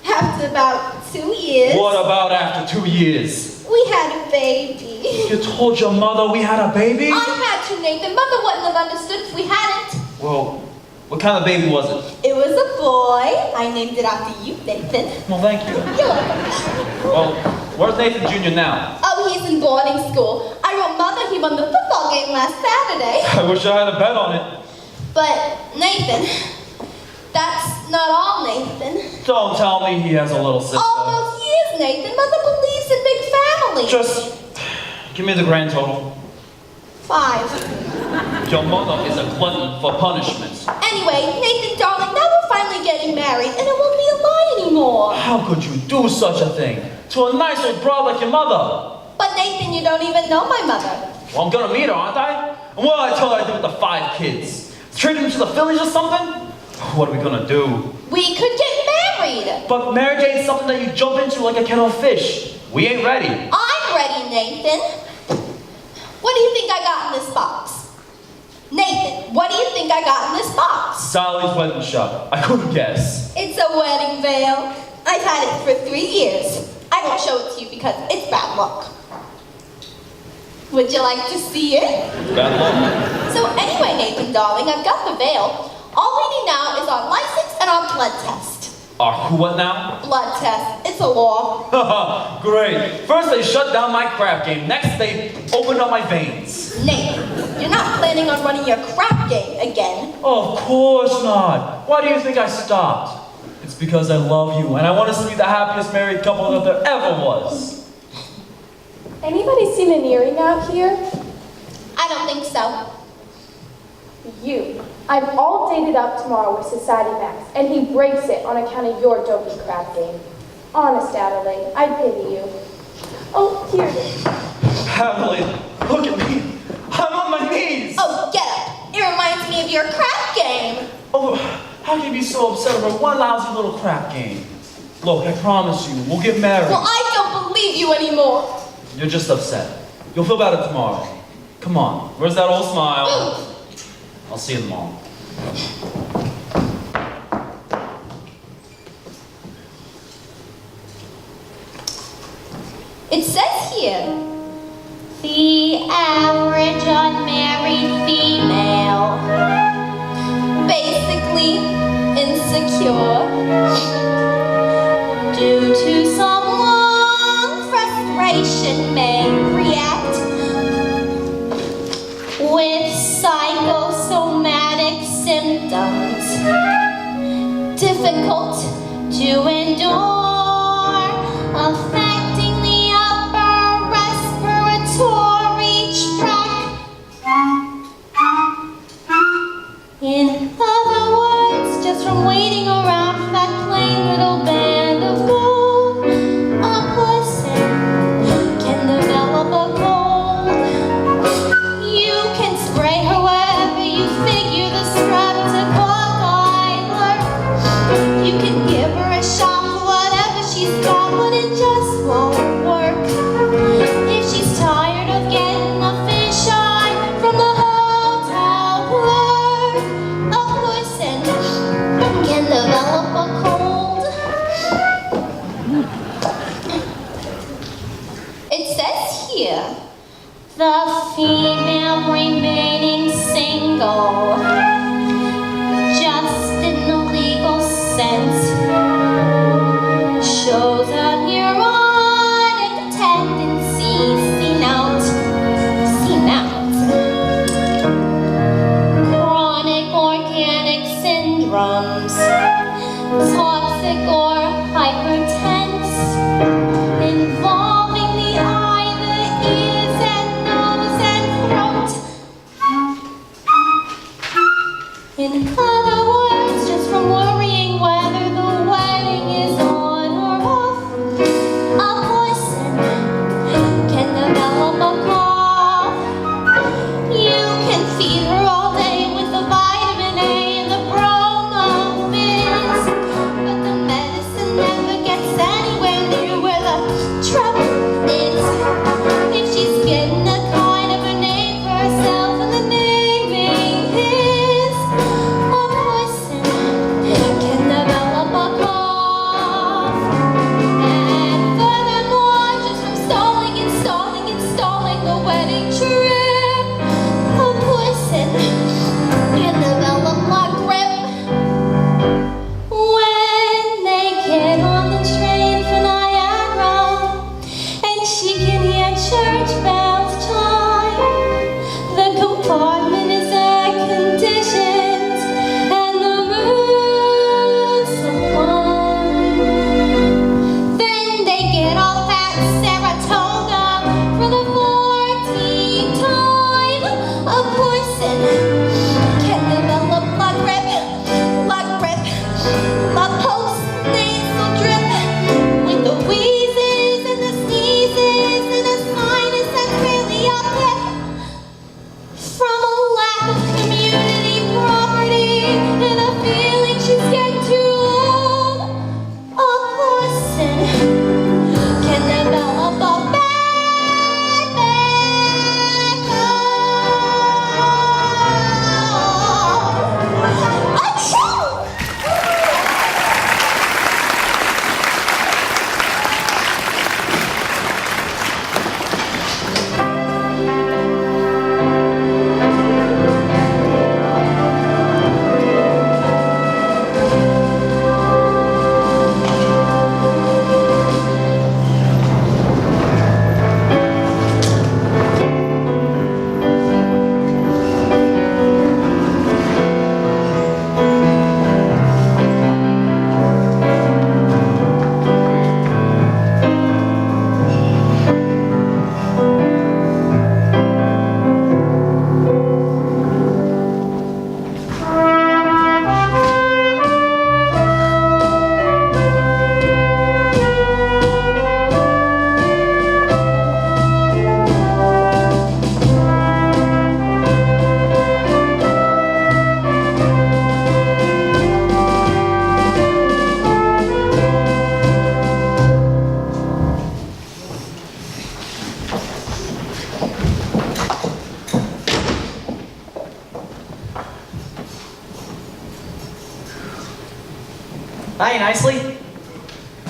Speaker 3: after about 2 years...
Speaker 10: What about after 2 years?
Speaker 3: We had a baby.
Speaker 10: You told your mother we had a baby?
Speaker 3: I had to, Nathan. Mother wouldn't have understood if we hadn't.
Speaker 10: Well, what kind of baby was it?
Speaker 3: It was a boy. I named it after you, Nathan.
Speaker 10: Well, thank you.
Speaker 3: You're welcome.
Speaker 10: Well, where's Nathan Jr. now?
Speaker 3: Oh, he's in boarding school. I wrote Mother he won the football game last Saturday.
Speaker 10: I wish I had a bet on it.
Speaker 3: But, Nathan, that's not all, Nathan.
Speaker 10: Don't tell me he has a little sister.
Speaker 3: All those years, Nathan. Mother believes in big families.
Speaker 10: Just give me the grand total.
Speaker 3: 5.
Speaker 10: Your mother is a glutton for punishments.
Speaker 3: Anyway, Nathan, darling, now we're finally getting married, and it won't be a lie anymore.
Speaker 10: How could you do such a thing to a nice old broad like your mother?
Speaker 3: But, Nathan, you don't even know my mother.
Speaker 10: Well, I'm gonna meet her, aren't I? And what did I tell her I did with the 5 kids? Trade them to the Phillies or something? What are we gonna do?
Speaker 3: We could get married.
Speaker 10: But marriage ain't something that you jump into like a kettle of fish. We ain't ready.
Speaker 3: I'm ready, Nathan. What do you think I got in this box? Nathan, what do you think I got in this box?
Speaker 10: Sally's wedding shop. I couldn't guess.
Speaker 3: It's a wedding veil. I've had it for 3 years. I won't show it to you because it's bad luck. Would you like to see it?
Speaker 10: Bad luck.
Speaker 3: So anyway, Nathan, darling, I've got the veil. All we need now is our license and our blood test.
Speaker 10: Who what now?
Speaker 3: Blood test. It's a law.
Speaker 10: Great. First they shut down my crap game. Next they opened up my veins.
Speaker 3: Nathan, you're not planning on running your crap game again.
Speaker 10: Of course not. Why do you think I stopped? It's because I love you and I want us to be the happiest married couple that there ever was.
Speaker 12: Anybody seen an earring out here?
Speaker 3: I don't think so.
Speaker 12: You. I'm all dated up tomorrow with Society Max, and he breaks it on account of your dopey crap game. Honest, Adelaide, I pity you. Oh, here it is.
Speaker 10: Adelaide, look at me. I'm on my knees.
Speaker 3: Oh, get up. It reminds me of your crap game.
Speaker 10: Oh, how can you be so upset over one lousy little crap game? Look, I promise you, we'll get married.
Speaker 3: Well, I don't believe you anymore.
Speaker 10: You're just upset. You'll feel better tomorrow. Come on, where's that old smile? I'll see you tomorrow.
Speaker 3: It says here, the average unmarried female, basically insecure, due to some long frustration may react with psychosomatic symptoms, difficult to endure, affecting
Speaker 13: all. Just in the legal sense, shows a neuronic tendency seen out. Chronic organic syndromes, toxic or hypertense, involving the eye, the ears, and nose and throat. In other words, just from worrying whether the wedding is on or off, a person can develop a cough. You can feed her all day with the vitamin A and the bromo fizz, but the medicine never gets anywhere near where the trouble is. If she's getting a kind of a name for herself and the naming is a person can develop a cough. And furthermore, just from stalling the wedding trip, a person can develop a grip. When they get on the train for Niagara, and she can hear church bells chime, the compartment is air-conditioned, and the moon's so warm. Then they get all that Saratoga for the 14th time. A person can develop lung grip, a post-nasal drip, with the wheezes and the sneezes and a sinus that's really up there. From a lack of community property and a feeling she's getting too old, a person can develop a bad cough. Achoo!
Speaker 2: Hi, nicely.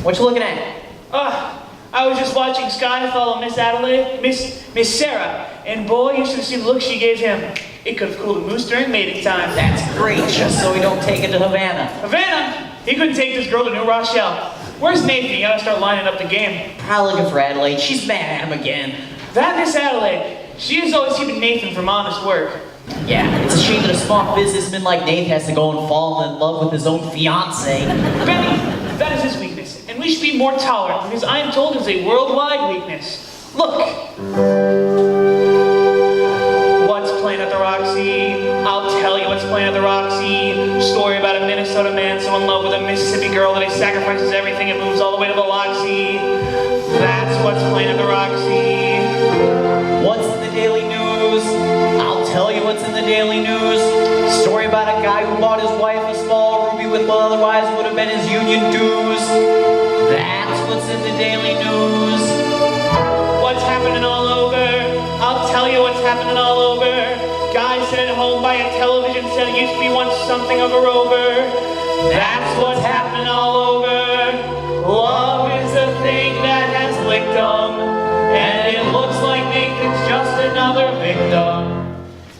Speaker 2: What you looking at?
Speaker 7: I was just watching Sky follow Miss Adelaide, Miss Sarah, and boy, you should have seen the look she gave him. It could have cooled a moose during mating time.
Speaker 2: That's great, just so we don't take it to Havana.
Speaker 7: Havana? He couldn't take this girl to New Rochelle. Where's Nathan? You gotta start lining up the game.
Speaker 2: Probably looking for Adelaide. She's mad at him again.
Speaker 7: That Miss Adelaide, she is always keeping Nathan from honest work.
Speaker 2: Yeah, it's a shame that a smart businessman like Nate has to go and fall in love with his own fiancée.
Speaker 7: Benny, that is his weakness, and we should be more tolerant because I am told it's a worldwide weakness. Look. What's playing at the Roxy? I'll tell you what's playing at the Roxy. Story about a Minnesota man so in love with a Mississippi girl that he sacrifices everything and moves all the way to the Loxy. That's what's playing at the Roxy.
Speaker 2: What's in the Daily News? I'll tell you what's in the Daily News. Story about a guy who bought his wife a small ruby with what otherwise would have been his union dues. That's what's in the Daily News.
Speaker 7: What's happening all over? I'll tell you what's happening all over. Guy sitting at home by a television set used to be once something of a rover. That's what's happening all over. Love is a thing that has licked 'em, and it looks like Nathan's just another victim.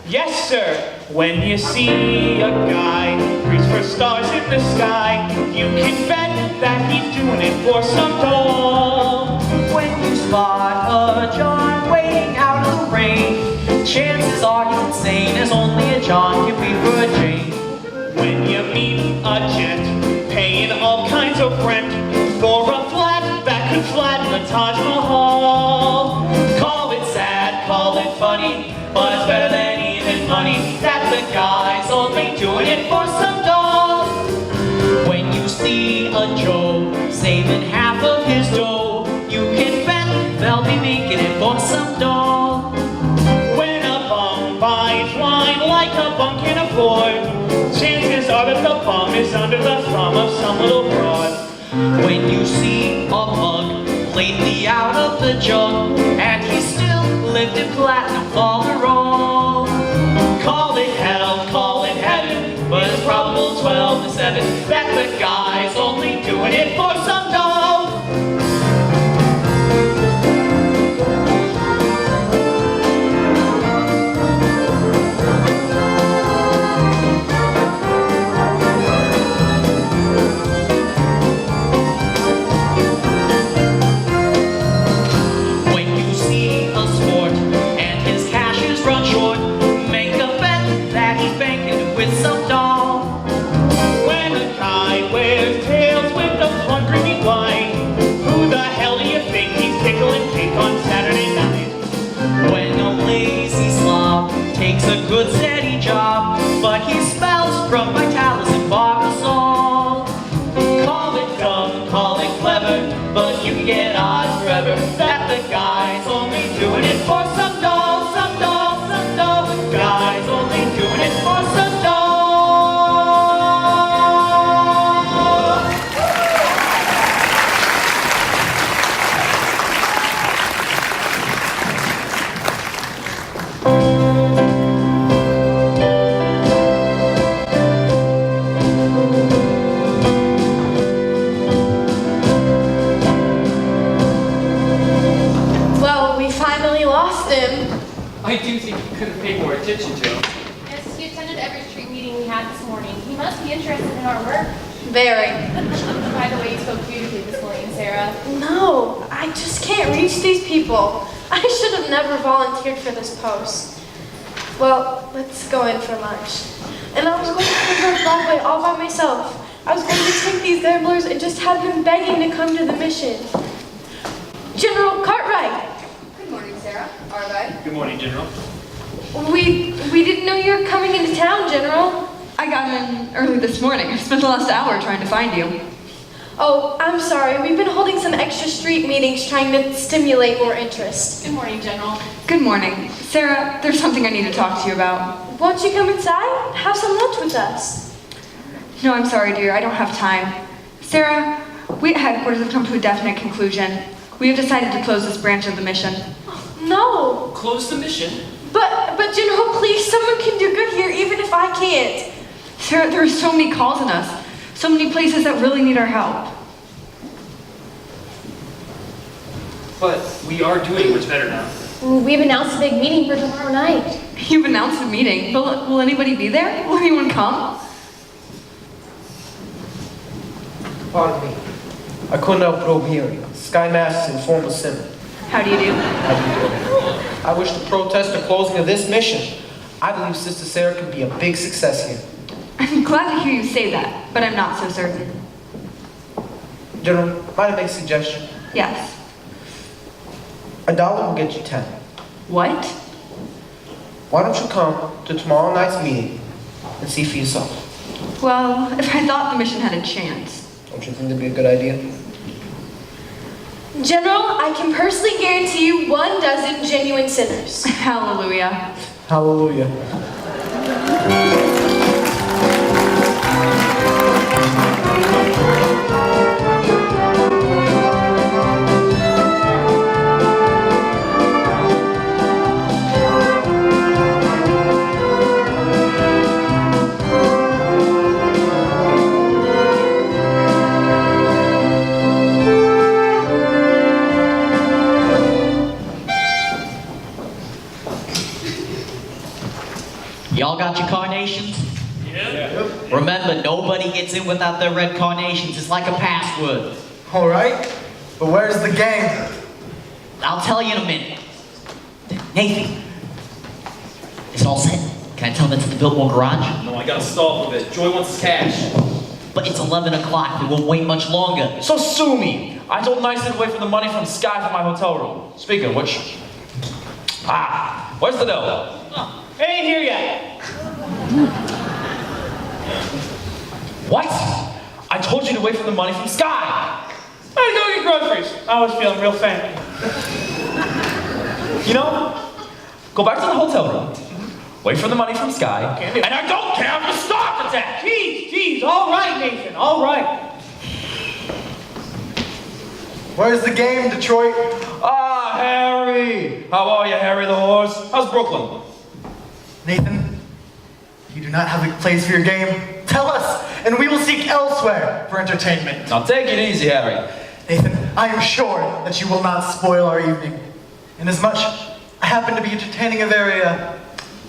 Speaker 7: Yes, sir. When you see a guy reach for stars in the sky, you can bet that he's doing it for some doll.
Speaker 2: When you spot a John waiting out of the rain, chances are he's insane, as only a John can be for a Jane.
Speaker 7: When you meet a gent paying all kinds of rent for a flat that could flatten the Taj Mahal,
Speaker 2: Call it sad, call it funny, but it's better than even money. That the guy's only doing it for some doll. When you see a Joe saving half of his dough, you can bet they'll be making it for some doll.
Speaker 7: when a bum buys wine like a bum can afford, chances are that the bum is under the thumb of some little broad.
Speaker 2: When you see a mug lately out of the jug, and he's still lifted platinum for the roll, call it hell, call it heaven, but it's probable 12 to 7 that the guy's only doing it for some doll. When you see a sport and his cash is run short, make a bet that he's banking with some doll.
Speaker 7: When a guy wears tails with a plum creamy white, who the hell do you think he's tickling pink on Saturday night?
Speaker 2: When a lazy slob takes a good steady job, but he spells from Vitalis and Barbasol. Call it dumb, call it clever, but you can get odds forever that the guy's only doing it for some doll, some doll, some doll. The guy's only doing it for some doll.
Speaker 3: Well, we finally lost him.
Speaker 8: I do think you could have paid more attention to him.
Speaker 12: Yes, he attended every street meeting we had this morning. He must be interested in our work.
Speaker 3: Very.
Speaker 12: By the way, you spoke beautifully this morning, Sarah.
Speaker 3: No, I just can't reach these people. I should have never volunteered for this post. Well, let's go in for lunch. And I was going to go to Broadway all by myself. I was going to take these gamblers and just have them begging to come to the mission. General Cartwright!
Speaker 12: Good morning, Sarah. Arvide.
Speaker 8: Good morning, General.
Speaker 3: We didn't know you were coming into town, General.
Speaker 14: I got in early this morning. I spent the last hour trying to find you.
Speaker 3: Oh, I'm sorry. We've been holding some extra street meetings trying to stimulate more interest.
Speaker 12: Good morning, General.
Speaker 14: Good morning. Sarah, there's something I need to talk to you about.
Speaker 3: Won't you come inside? Have some lunch with us.
Speaker 14: No, I'm sorry, dear. I don't have time. Sarah, we at headquarters have come to a definite conclusion. We have decided to close this branch of the mission.
Speaker 3: No.
Speaker 8: Close the mission?
Speaker 3: But General, please, someone can do good here even if I can't.
Speaker 14: Sarah, there are so many calls on us. So many places that really need our help.
Speaker 8: But we are doing much better now.
Speaker 12: We've announced a big meeting for tomorrow night.
Speaker 14: You've announced a meeting, but will anybody be there? Will anyone come?
Speaker 9: Pardon me. I couldn't help but overhear you. Sky Masterson, former Simon.
Speaker 14: How do you do?
Speaker 9: How do you do? I wish to protest the closing of this mission. I believe Sister Sarah can be a big success here.
Speaker 14: I'm glad to hear you say that, but I'm not so certain.
Speaker 9: General, might I make a suggestion?
Speaker 14: Yes.
Speaker 9: $1 will get you 10.
Speaker 14: What?
Speaker 9: Why don't you come to tomorrow night's meeting and see for yourself?
Speaker 14: Well, if I thought the mission had a chance.
Speaker 9: Don't you think that'd be a good idea?
Speaker 3: General, I can personally guarantee you 12 genuine sinners.
Speaker 14: Hallelujah.
Speaker 9: Hallelujah.
Speaker 2: got your carnations?
Speaker 6: Yeah.
Speaker 2: Remember, nobody gets in without their red carnations. It's like a password.
Speaker 4: All right, but where's the game?
Speaker 2: I'll tell you in a minute. Nathan, is it all set? Can I tell them it's at the Biltmore garage?
Speaker 10: No, I gotta stall for a bit. Joy wants his cash.
Speaker 2: But it's 11 o'clock. They won't wait much longer.
Speaker 10: So sue me. I told Nyson to wait for the money from Sky for my hotel room. Speaking of which, where's the dough?
Speaker 7: It ain't here yet.
Speaker 10: What? I told you to wait for the money from Sky.
Speaker 7: I gotta go get groceries. I was feeling real faint.
Speaker 10: You know, go back to the hotel room, wait for the money from Sky, and I don't care if you start attack.
Speaker 7: Jeez, all right, Nathan, all right.
Speaker 4: Where's the game, Detroit?
Speaker 10: Ah, Harry. How are you, Harry the horse? How's Brooklyn?
Speaker 4: Nathan, you do not have a place for your game. Tell us, and we will seek elsewhere for entertainment.
Speaker 10: Now take it easy, Harry.
Speaker 4: Nathan, I am sure that you will not spoil our evening. Inasmuch, I happen to be entertaining a very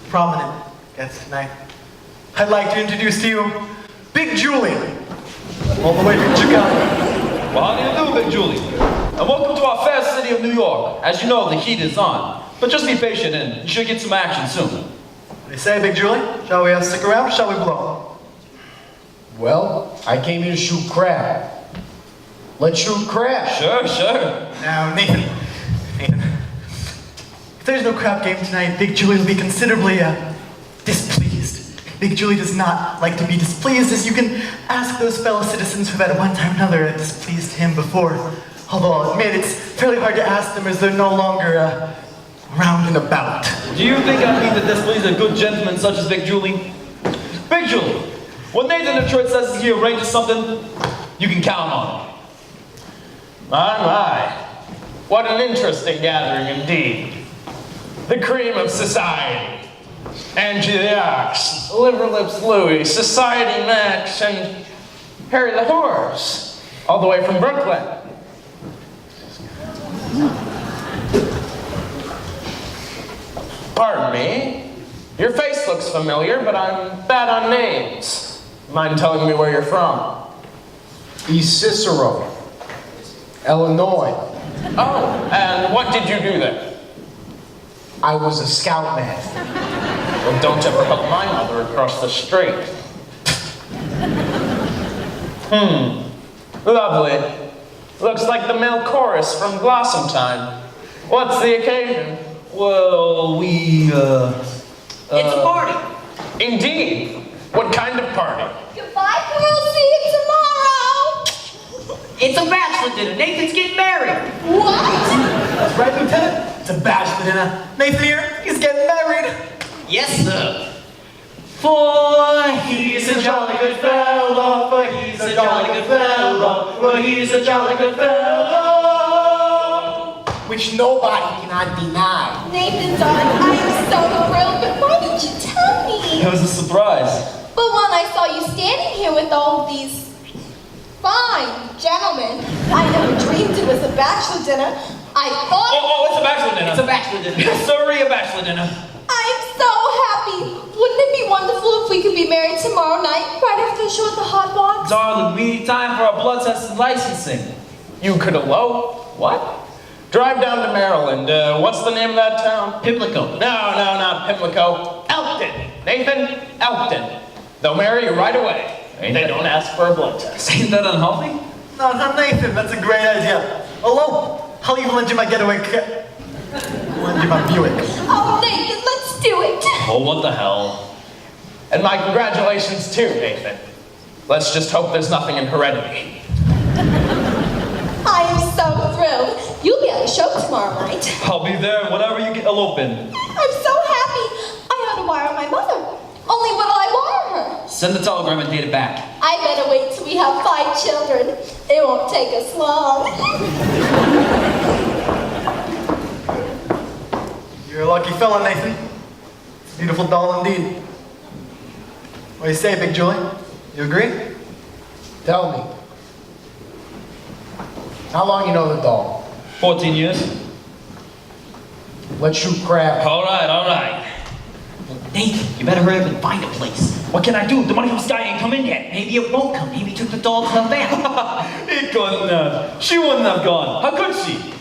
Speaker 4: prominent guest tonight. I'd like to introduce to you Big Julie, all the way from Chicago.
Speaker 10: Well, how do you do, Big Julie? And welcome to our fair city of New York. As you know, the heat is on. But just be patient and you should get some action soon.
Speaker 4: What do you say, Big Julie? Shall we stick around or shall we blow?
Speaker 9: Well, I came here to shoot crab. Let's shoot crab.
Speaker 10: Sure.
Speaker 4: Now, Nathan, if there's no crap game tonight, Big Julie will be considerably displeased. Big Julie does not like to be displeased, as you can ask those fellow citizens who at one time or another displeased him before. Although I'll admit it's fairly hard to ask them as they're no longer round and about.
Speaker 10: Do you think I mean to displease a good gentleman such as Big Julie? Big Julie, when Nathan Detroit says he arranges something, you can count on it.
Speaker 5: My. What an interesting gathering indeed. The cream of society. Angie the Ox, Liver Lips Louie, Society Max, and Harry the Horse, all the way from Brooklyn. Pardon me. Your face looks familiar, but I'm bad on names. Mind telling me where you're from?
Speaker 9: East Cicero, Illinois.
Speaker 5: Oh, and what did you do there?
Speaker 9: I was a scoutman.
Speaker 5: Well, don't ever help my mother across the street. Lovely. Looks like the male chorus from Blossom Time. What's the occasion?
Speaker 10: Well,
Speaker 2: It's a party.
Speaker 5: Indeed. What kind of party?
Speaker 13: Goodbye, we'll see you tomorrow.
Speaker 2: It's a bachelor dinner. Nathan's getting married.
Speaker 13: What?
Speaker 4: That's right, Lieutenant. It's a bachelor dinner. Nathan here, he's getting married.
Speaker 2: Yes, sir. For he's a jolly good fellow, for he's a jolly good fellow, for he's a jolly good fellow.
Speaker 9: Which nobody cannot deny.
Speaker 13: Nathan, darling, I am so thrilled, but why didn't you tell me?
Speaker 10: it was a surprise.
Speaker 13: But when I saw you standing here with all these fine gentlemen, I never dreamed it was a bachelor dinner. I thought...
Speaker 10: Oh, it's a bachelor dinner.
Speaker 2: It's a bachelor dinner.
Speaker 10: Yes, sorry, a bachelor dinner.
Speaker 13: I'm so happy. Wouldn't it be wonderful if we could be married tomorrow night, right after the show at the Hot Box?
Speaker 10: Darling, we need time for our blood test and licensing.
Speaker 5: You could elope?
Speaker 10: What?
Speaker 5: Drive down to Maryland. What's the name of that town?
Speaker 2: Pimlico.
Speaker 5: No, not Pimlico. Elkton. Nathan, Elkton. They'll marry you right away. They don't ask for a blood test.
Speaker 10: Ain't that unhealthy?
Speaker 4: No, Nathan, that's a great idea. Elope. I'll even lend you my getaway car. Lend you my Buick.
Speaker 13: Oh, Nathan, let's do it.
Speaker 10: Oh, what the hell?
Speaker 5: And my congratulations too, Nathan. Let's just hope there's nothing in heredity.
Speaker 13: I am so thrilled. You'll be at the show tomorrow night.
Speaker 10: I'll be there whenever you get eloping.
Speaker 13: I'm so happy. I had to wire my mother. Only what'll I wire her?
Speaker 2: Send the telegram and date it back.
Speaker 13: I better wait till we have 5 children. It won't take us long.
Speaker 4: You're a lucky fella, Nathan. It's a beautiful doll indeed. What do you say, Big Julie? You agree?
Speaker 9: Tell me. How long you know the doll?
Speaker 10: 14 years.
Speaker 9: Let's shoot crab.
Speaker 10: All right.
Speaker 2: Nathan, you better hurry up and find a place.
Speaker 10: What can I do? The money from Sky ain't come in yet.
Speaker 2: Maybe it won't come. Maybe he took the doll to the van.
Speaker 10: It couldn't have. She wouldn't have gone. How could she?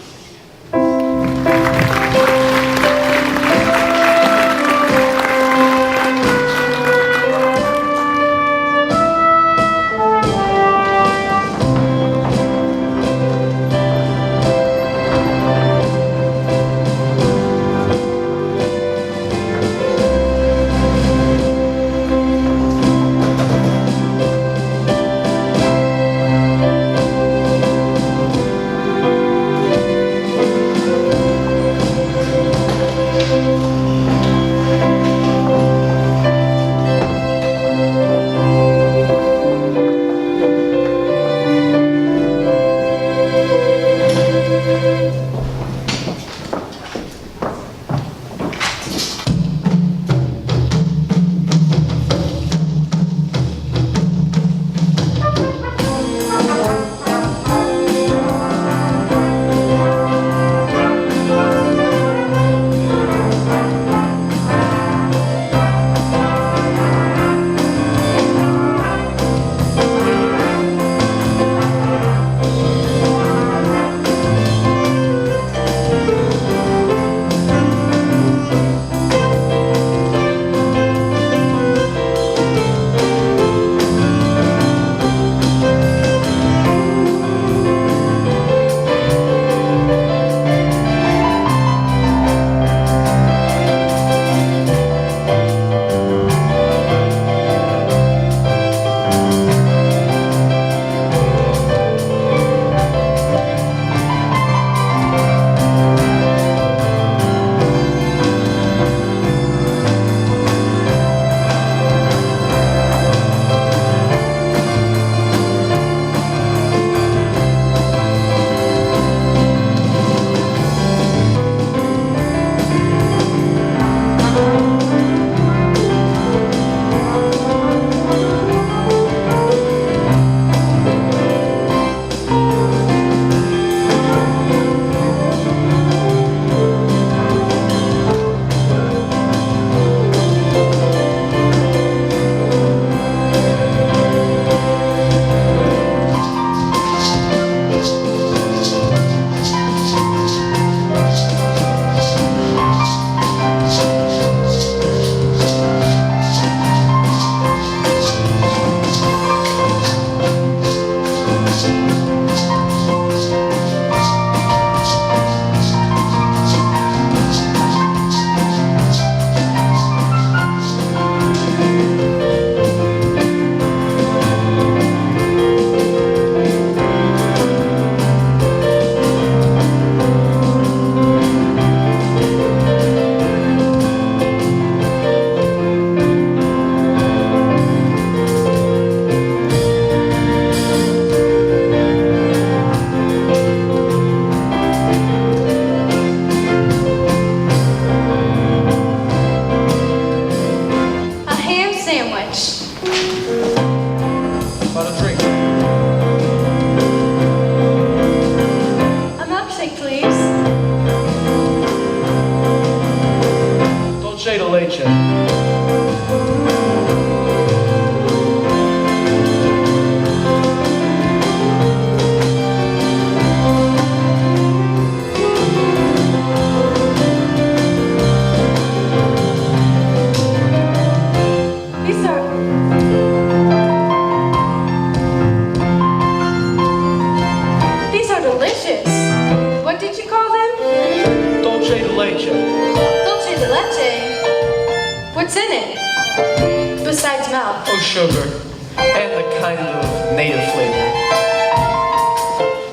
Speaker 9: Sugar, and a kind of native flavor.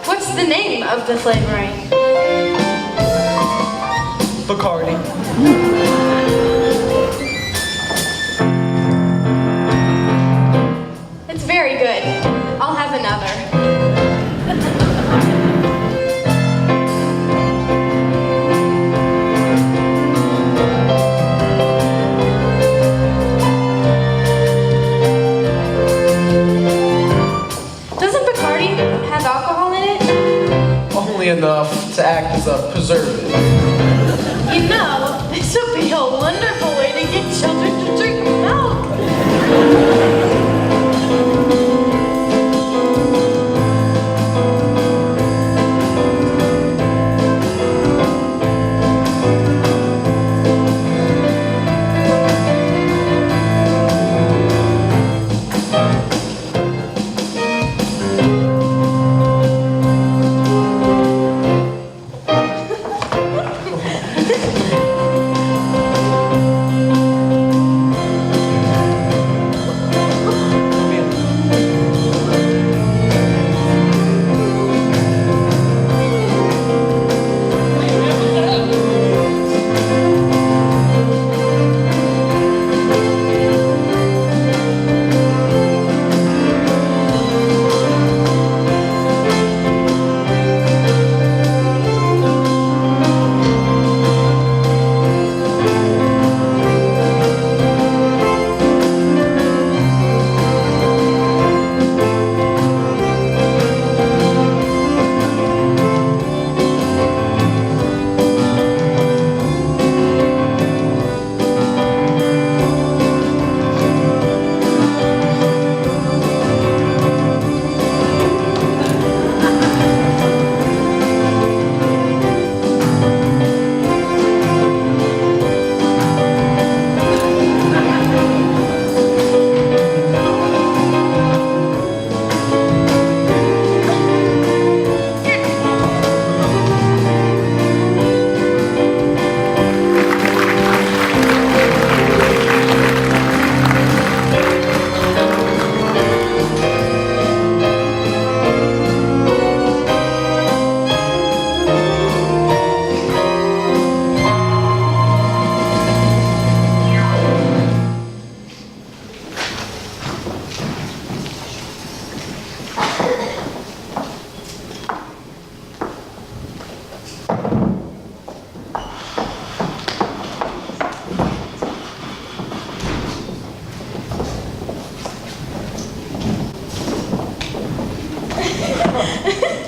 Speaker 3: What's the name of the flavoring?
Speaker 9: Bacardi.
Speaker 3: It's very good. I'll have another.
Speaker 9: Enough to act as a preservative.
Speaker 3: You know, this would be a wonderful way to get children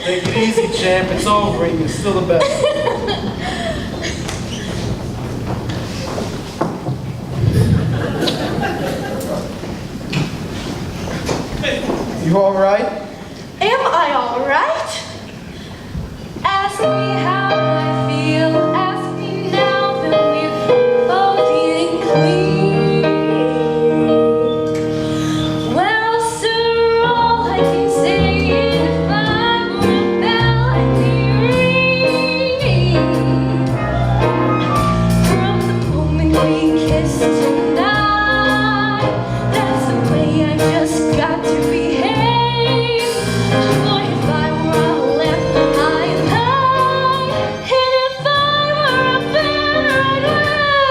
Speaker 9: Take it easy, champ. It's over. You're still the best. You all right?
Speaker 3: Am I all right?
Speaker 13: Ask me how I feel. Ask me now that we're both eating clean. Well, sir, all I can say is if I were a bell, I'd be ringing. From the moment we kissed tonight, that's the way I just got to behave. Boy, if I were a lamp, I'd light, and if I were a feather, I'd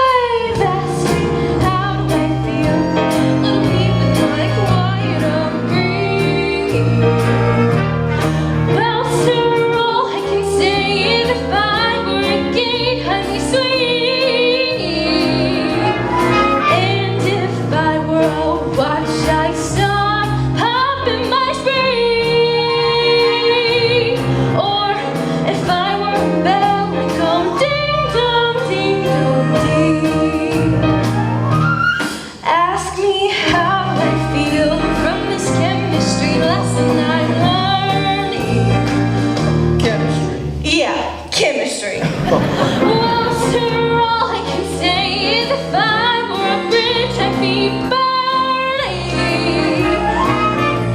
Speaker 13: wave. Ask me how do I feel, little even like quiet upbringing. Well, sir, all I can say is if I were a gate, I'd be swinging. And if I were a watch, I'd stop popping my spring. Or if I were a bell, I'd go ding dong, ding dong, ding. Ask me how I feel from this chemistry lesson I'm learning.
Speaker 9: Chemistry.
Speaker 3: Yeah, chemistry.
Speaker 13: Well, sir, all I can say is if I were a bridge, I'd be burning.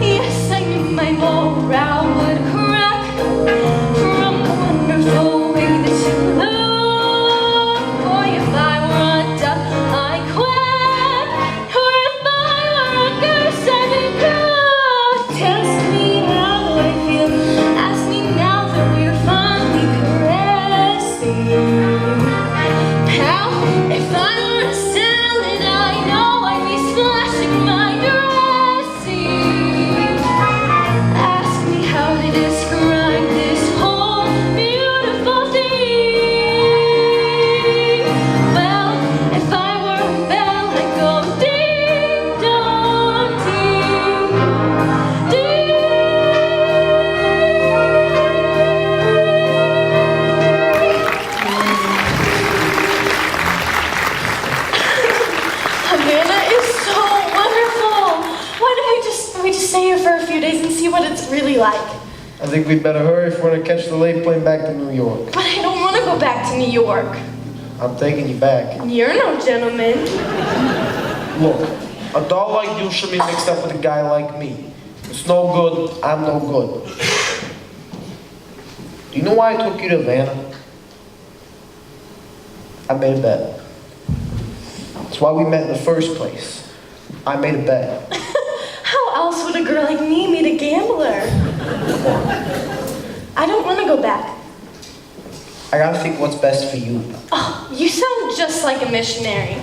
Speaker 13: Yes, I knew my morale would crack from the wonderful way that you look. Boy, if I were a duck, I'd quack. Or if I were a goose, I'd be good. Test me how do I feel. Ask me now that we're finally caressing. How if I were a salad, I know I'd be splashing my dressing. Ask me how to describe this whole beautiful thing. Well, if I were a bell, I'd go ding dong, ding, ding.
Speaker 3: Havana is so wonderful. Why don't we just stay here for a few days and see what it's really like?
Speaker 9: I think we'd better hurry if we're gonna catch the late plane back to New York.
Speaker 3: But I don't want to go back to New York.
Speaker 9: I'm taking you back.
Speaker 3: You're no gentleman.
Speaker 9: Look, a doll like you should be mixed up with a guy like me. It's no good, I'm no good. Do you know why I took you to Havana? I made a bet. That's why we met in the first place. I made a bet.
Speaker 3: How else would a girl like me meet a gambler? I don't want to go back.
Speaker 9: I gotta think what's best for you.
Speaker 3: Oh, you sound just like a missionary.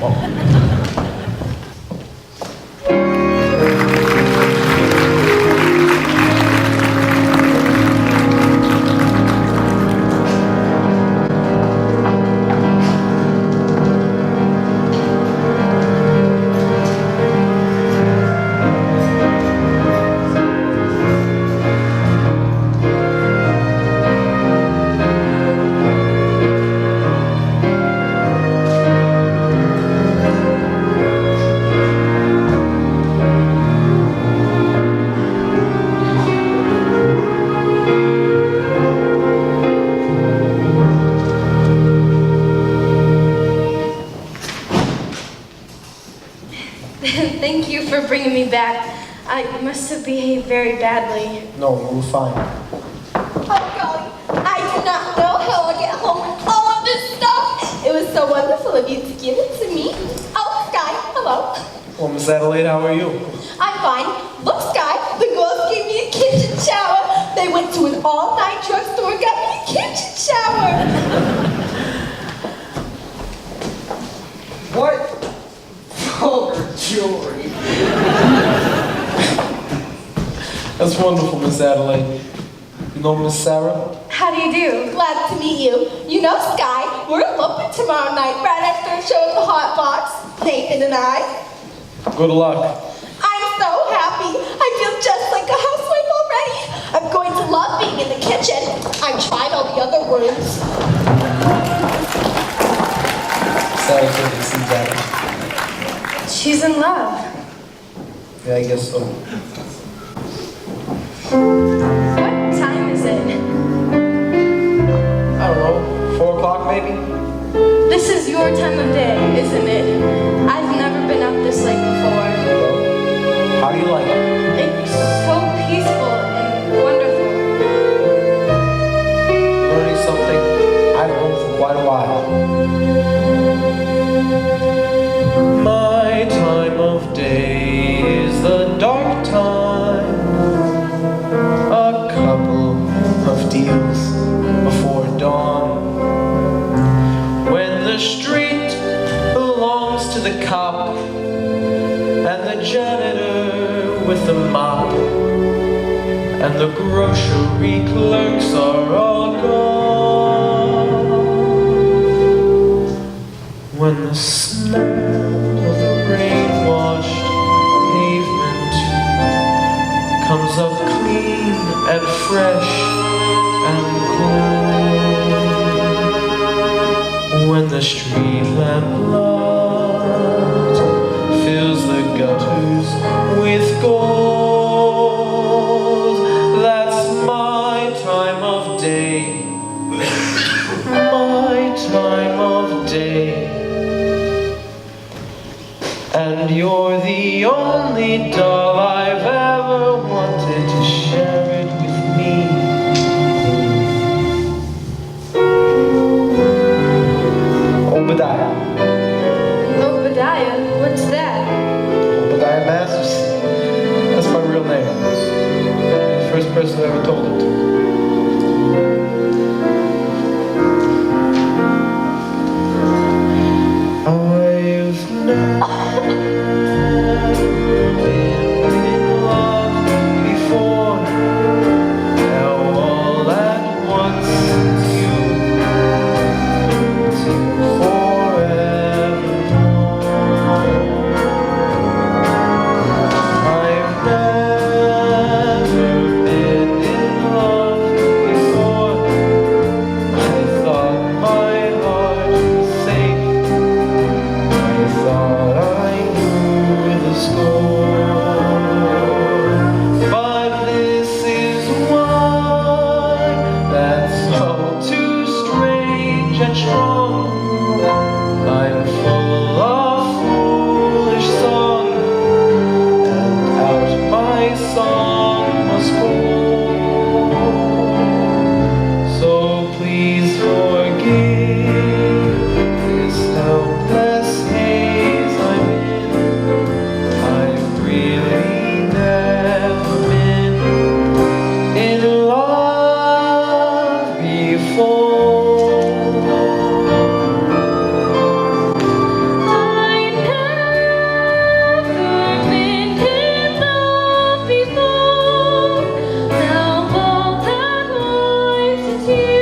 Speaker 3: Thank you for bringing me back. I must have behaved very badly.
Speaker 9: No, you were fine.
Speaker 12: Oh, golly, I do not know how I'll get home with all of this stuff. It was so wonderful of you to give it to me. Oh, Sky, hello.
Speaker 9: Well, Miss Adelaide, how are you?
Speaker 12: I'm fine. Look, Sky, the girls gave me a kitchen shower. They went to an all-night drugstore and got me a kitchen shower.
Speaker 8: What? Vulgar jewelry.
Speaker 9: That's wonderful, Miss Adelaide. You know Miss Sarah?
Speaker 12: How do you do? Glad to meet you. You know, Sky, we're eloping tomorrow night right after a show at the Hot Box. Nathan and I.
Speaker 9: Good luck.
Speaker 12: I'm so happy. I feel just like a housewife already. I'm going to love being
Speaker 13: in the kitchen. I tried all the other rooms.
Speaker 9: Sorry, couldn't see that.
Speaker 12: She's in love.
Speaker 9: Yeah, I guess so.
Speaker 12: What time is it?
Speaker 9: I don't know, 4 o'clock maybe?
Speaker 12: This is your time of day, isn't it? I've never been up this late before.
Speaker 9: Well, how do you like it?
Speaker 12: It's so peaceful and wonderful.
Speaker 9: Learning something I've known for quite a while. My time of day is the dark time. A couple of deals before dawn. When the street belongs to the cop and the janitor with the mop and the grocery clerks are all gone. When the smell of the rain-washed pavement comes up clean and fresh and cool. When the street lamp light fills the gutters with gold. That's my time of day. My time of day. And you're the only doll I've ever wanted to share it with me. Obadiah.
Speaker 12: Obadiah? What's that?
Speaker 9: Obadiah Masters. That's my real name. The first person I ever told it to. I've never been in love before. Now all at once it's you till forevermore. I've never been in love before. I thought my heart was safe. I thought I knew the score, but this is one that's all too strange and strong. I'm full of foolish song, and out my song must go. So please forgive this helpless haze I'm in. I've really never been in love before.
Speaker 13: I never been in love before. Now all that lives is you.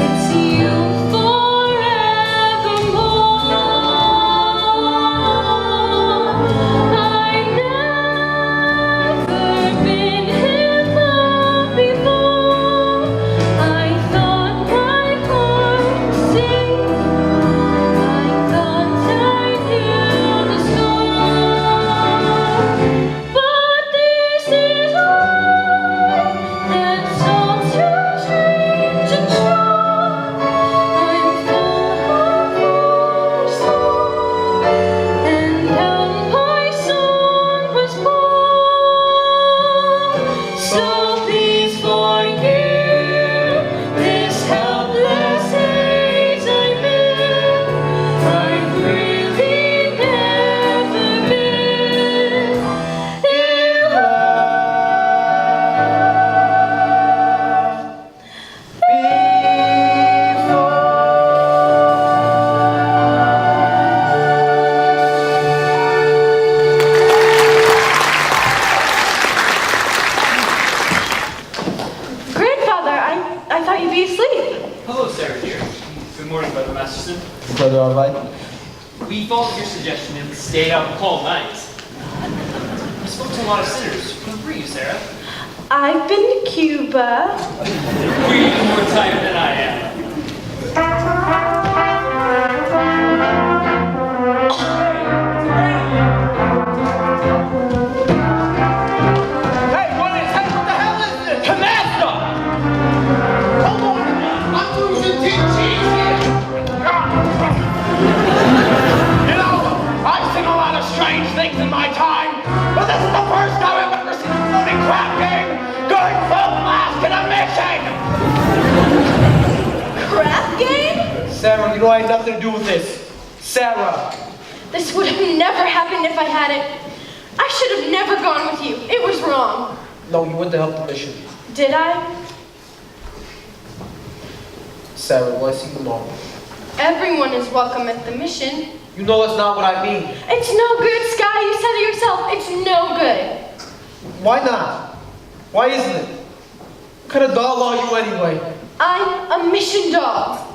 Speaker 13: It's you forevermore. I never been in love before. I thought my heart was safe. I thought I knew the score, but this is one that's all too strange and strong. I'm full of song, and out my song was born. So please forgive this helpless haze I'm in. I've really never been in love
Speaker 12: Grandfather, I thought you'd be asleep.
Speaker 7: Hello, Sarah dear. Good morning, Brother Masterson.
Speaker 9: Brother Arvite.
Speaker 7: We followed your suggestion and stayed out all night. I spoke to a lot of sinners. Who were you, Sarah?
Speaker 12: I've been to Cuba.
Speaker 7: Way more tight than I am.
Speaker 5: Hey, what the hell is this? Canasta!
Speaker 6: Hold on, I'm losing 10 cheese here.
Speaker 5: You know, I've seen a lot of strange things in my time, but this is the first time I've ever seen a floating crap game going full blast in a mission!
Speaker 12: Crap game?
Speaker 9: Sarah, you know I had nothing to do with this. Sarah.
Speaker 3: This would have never happened if I hadn't. I should have never gone with you. It was wrong.
Speaker 9: No, you went to help the mission.
Speaker 3: Did I?
Speaker 9: Sarah, will I see you tomorrow?
Speaker 3: Everyone is welcome at the mission.
Speaker 9: You know that's not what I mean.
Speaker 3: It's no good, Sky. You said it yourself. It's no good.
Speaker 9: Why not? Why isn't it? What kind of doll are you anyway?
Speaker 3: I'm a mission dog.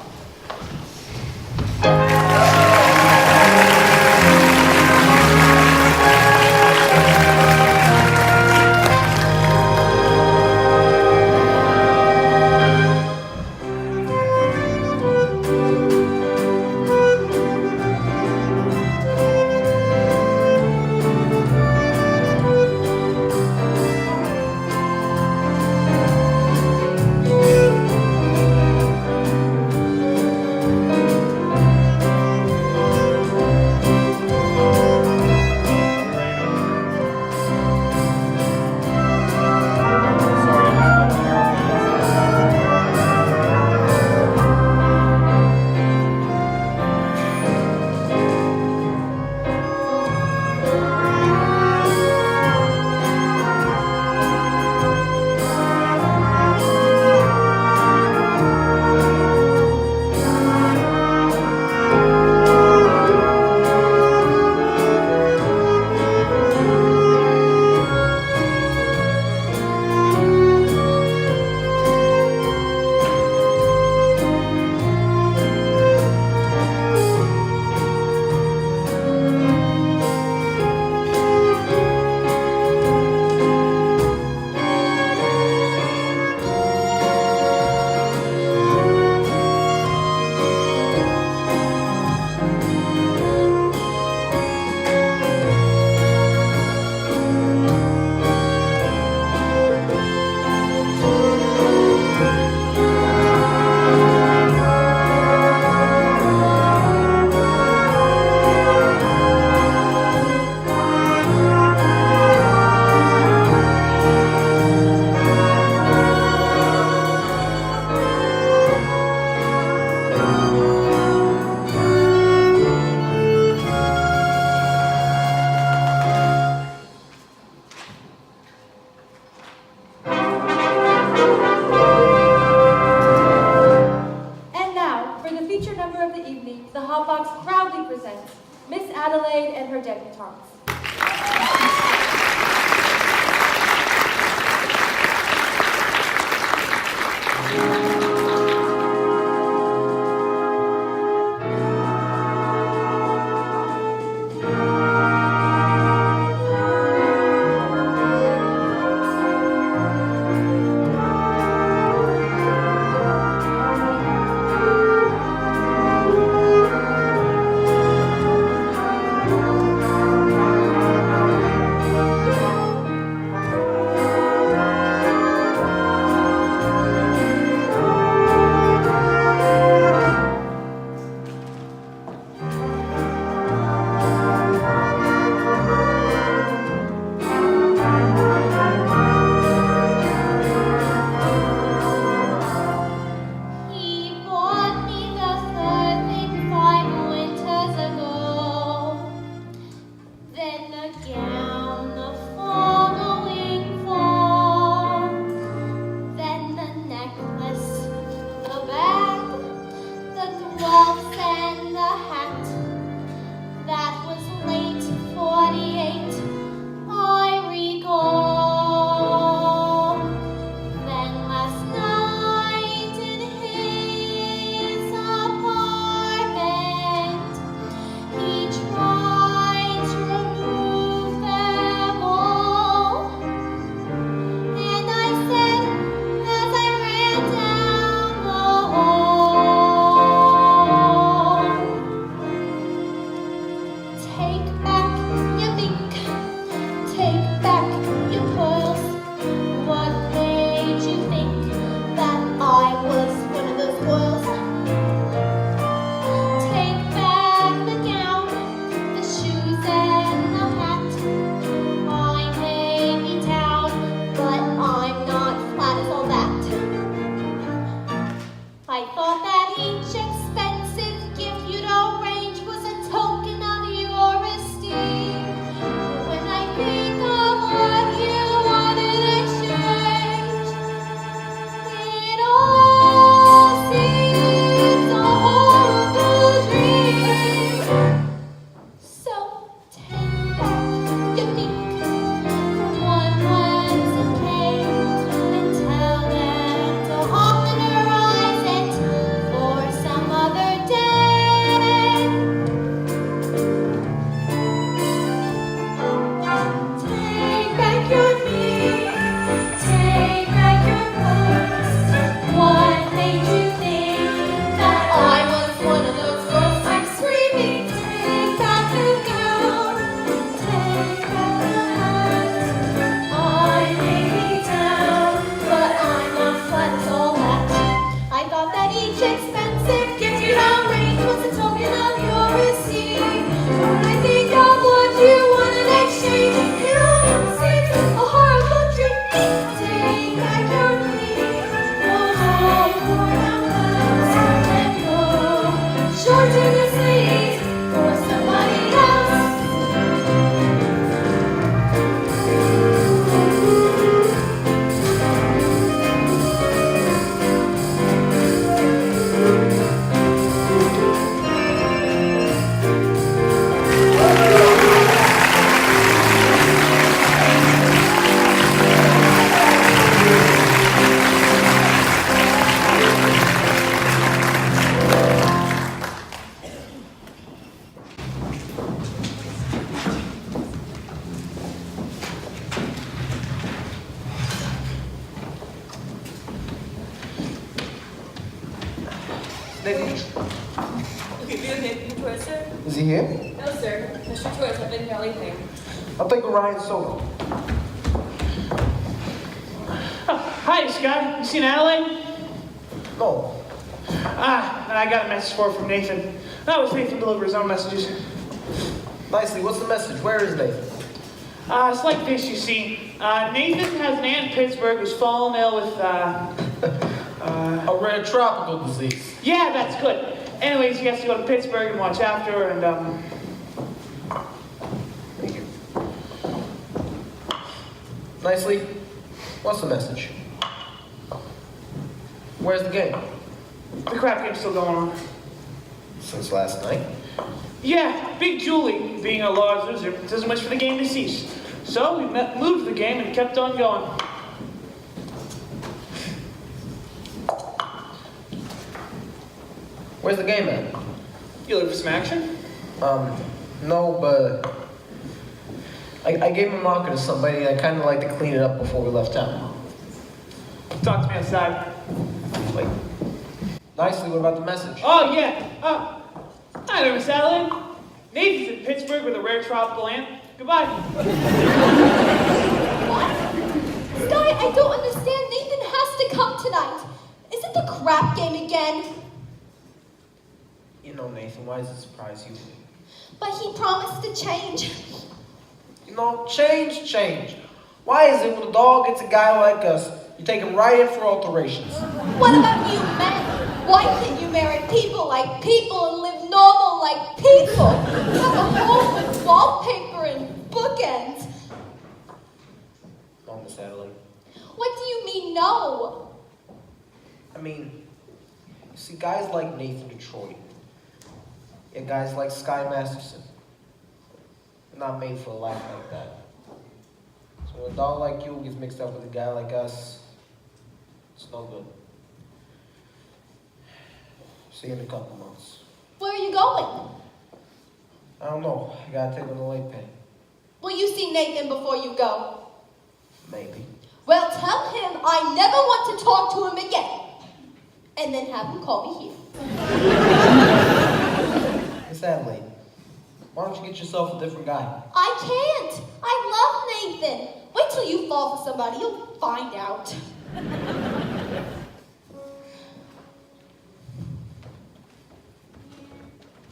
Speaker 9: Nathan,
Speaker 15: Okay, we have Nathan Detroit, sir?
Speaker 9: is he here?
Speaker 15: No, sir. Mr. Detroit, I've been yelling him.
Speaker 9: I'll take Orion's soda.
Speaker 7: Hi, Scott. You seen Adelaide?
Speaker 9: No.
Speaker 7: I got a message for her from Nathan. I was Nathan deliver his own messages.
Speaker 9: Nicely, what's the message? Where is Nathan?
Speaker 7: It's like this, you see. Nathan has an aunt in Pittsburgh who's fallen ill with,
Speaker 9: a rare tropical disease.
Speaker 7: Yeah, that's good. Anyways, he has to go to Pittsburgh and watch after her, and,
Speaker 9: Thank you. Nicely, what's the message? Where's the game?
Speaker 7: the crap game's still going on.
Speaker 9: Since last night.
Speaker 7: Yeah, Big Julie, being a large loser, doesn't wish for the game to cease. So we moved the game and kept on going.
Speaker 9: Where's the game at?
Speaker 7: You looking for some action?
Speaker 9: No, but I gave a marker to somebody. I kind of like to clean it up before we left town.
Speaker 7: Talk to me outside.
Speaker 9: Wait. Nicely, what about the message?
Speaker 7: Oh, yeah. Hi there, Miss Adelaide. Nathan's in Pittsburgh with a rare tropical ant. Goodbye.
Speaker 13: What? Sky, I don't understand. Nathan has to come tonight. Is it the crap game again?
Speaker 9: You know, Nathan, why does it surprise you?
Speaker 13: But he promised to change.
Speaker 9: You know, change. Why is it when a dog gets a guy like us, you take him right in for alterations?
Speaker 13: What about you men? Why can't you marry people like people and live normal like people? Have a home with wallpaper and bookends.
Speaker 9: No, Miss Adelaide.
Speaker 13: What do you mean, no?
Speaker 9: I mean, you see, guys like Nathan Detroit, and guys like Sky Masterson, are not made for a life like that. So when a dog like you gets mixed up with a guy like us, it's no good. See you in a couple months.
Speaker 13: Where are you going?
Speaker 9: I don't know. I gotta take on the late pay.
Speaker 13: Will you see Nathan before you go?
Speaker 9: Maybe.
Speaker 13: Well, tell him I never want to talk to him again. And then have him call me here.
Speaker 9: Miss Adelaide, why don't you get yourself a different guy?
Speaker 13: I can't. I love Nathan. Wait till you fall for somebody. You'll find out.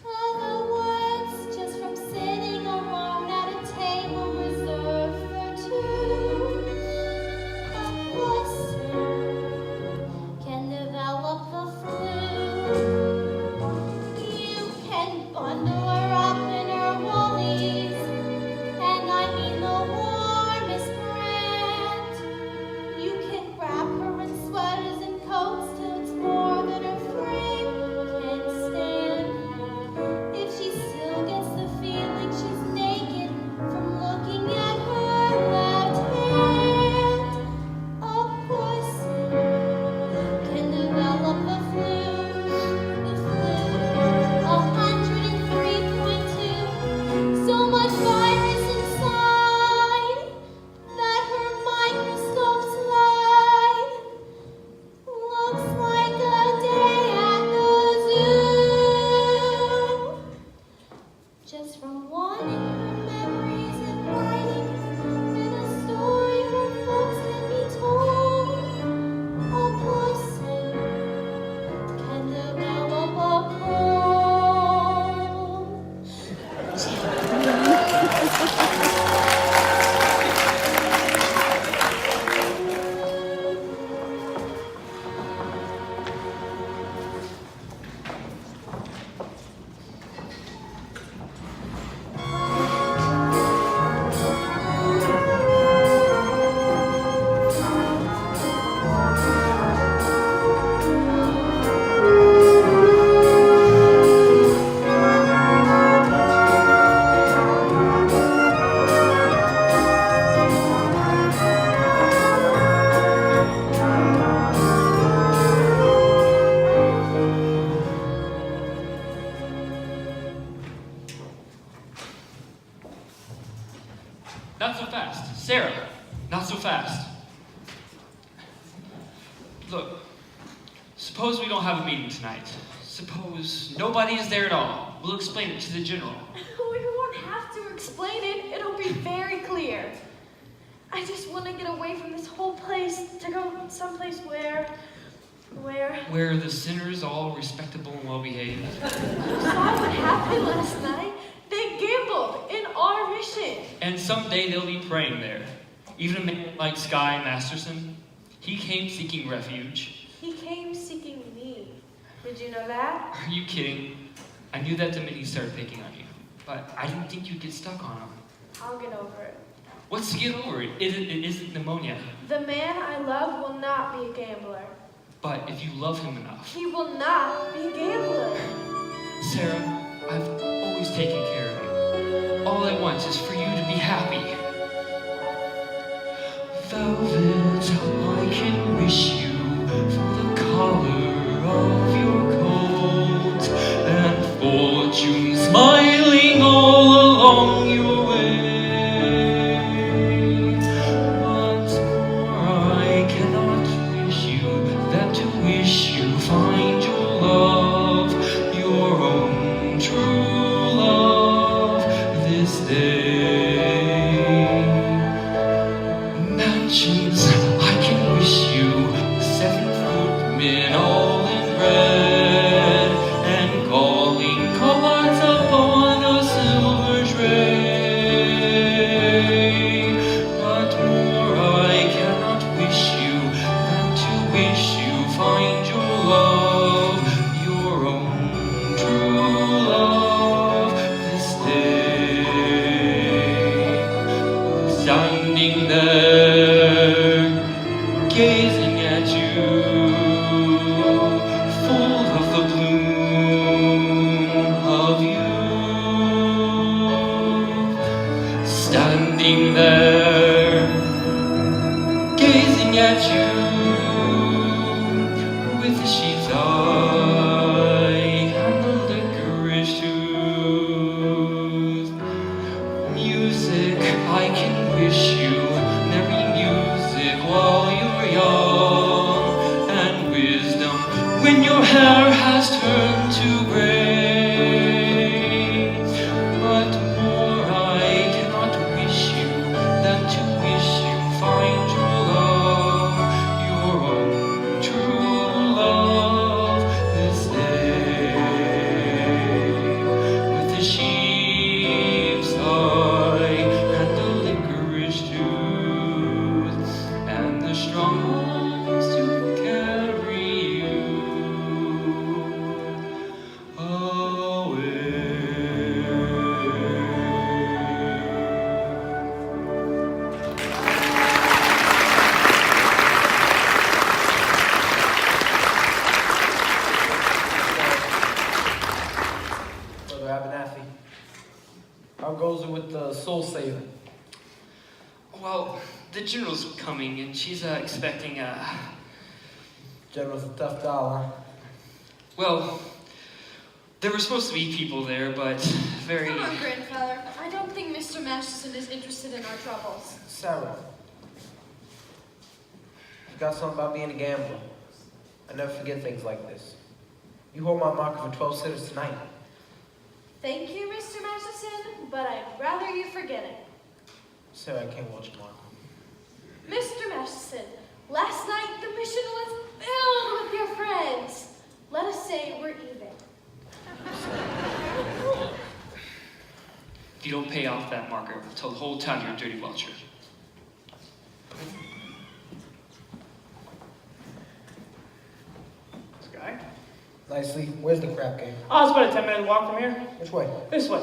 Speaker 13: Other words just from sitting alone at a table reserved for two. A person can develop the flu. You can bundle her up in her woolies, and I mean the warmest brand. You can wrap her in sweaters and coats till it's more than her frame can stand. If she still gets the feeling she's naked from looking at her left hand, a person can develop the flu. 103.2. So much virus inside that her microscope slide looks like a day at the zoo. Just from wanting her memories and writing in a story her folks can be told, a person can develop a cold.
Speaker 16: Not so fast. Sarah, not so fast. Look, suppose we don't have a meeting tonight. Suppose nobody is there at all. We'll explain it to the general.
Speaker 12: We won't have to explain it. It'll be very clear. I just want to get away from this whole place to go someplace where...
Speaker 16: Where the sinners all respectable and well behaved.
Speaker 12: You saw what happened last night? They gambled in our mission.
Speaker 16: And someday they'll be praying there. Even a man like Sky Masterson, he came seeking refuge.
Speaker 12: He came seeking me. Did you know that?
Speaker 16: Are you kidding? I knew that the minute he started picking on you. But I didn't think you'd get stuck on him.
Speaker 12: I'll get over it.
Speaker 16: What's to get over it? It isn't pneumonia.
Speaker 12: The man I love will not be a gambler.
Speaker 16: But if you love him enough.
Speaker 12: He will not be a gambler.
Speaker 16: Sarah, I've always taken care of you. All I want is for you to be happy. Velvet, I can wish you for the color of your coat and fortune smiling all along your way. Once more, I cannot wish you than to wish you find your love, your own true love this day. Mansions, I can wish you 7 footmen all in red and calling cards upon a silver tray. But more I cannot wish you than to wish you find your love, your own true love this day. Standing there, gazing at you, full of the bloom of you. Standing there, gazing at you, with the sheep's eye and the licorice tooth. Music, I can wish you merry music while you're young, and wisdom when your hair has turned to gray. But more I cannot wish you than to wish you find your love, your own true love this day. With the sheep's eye and the licorice tooth and the strong arms to carry you away.
Speaker 9: Brother Abernathy, how goes it with the soul saving?
Speaker 16: Well, the general's coming and she's expecting
Speaker 9: General's a tough doll, huh?
Speaker 16: well, there were supposed to be people there, but very...
Speaker 3: Come on, grandfather. I don't think Mr. Masterson is interested in our troubles.
Speaker 9: Sarah, you got something about being a gambler. I never forget things like this. You hold my marker for 12 sitters tonight.
Speaker 3: Thank you, Mr. Masterson, but I'd rather you forget it.
Speaker 9: Sarah, I can't watch your marker.
Speaker 3: Mr. Masterson, last night the mission was filled with your friends. Let us say we're even.
Speaker 16: If you don't pay off that marker, I'll tell the whole town you're a dirty vulture.
Speaker 7: Sky?
Speaker 9: Nicely. Where's the crap game?
Speaker 7: Oh, it's about a 10-minute walk from here.
Speaker 9: Which way?
Speaker 7: This way.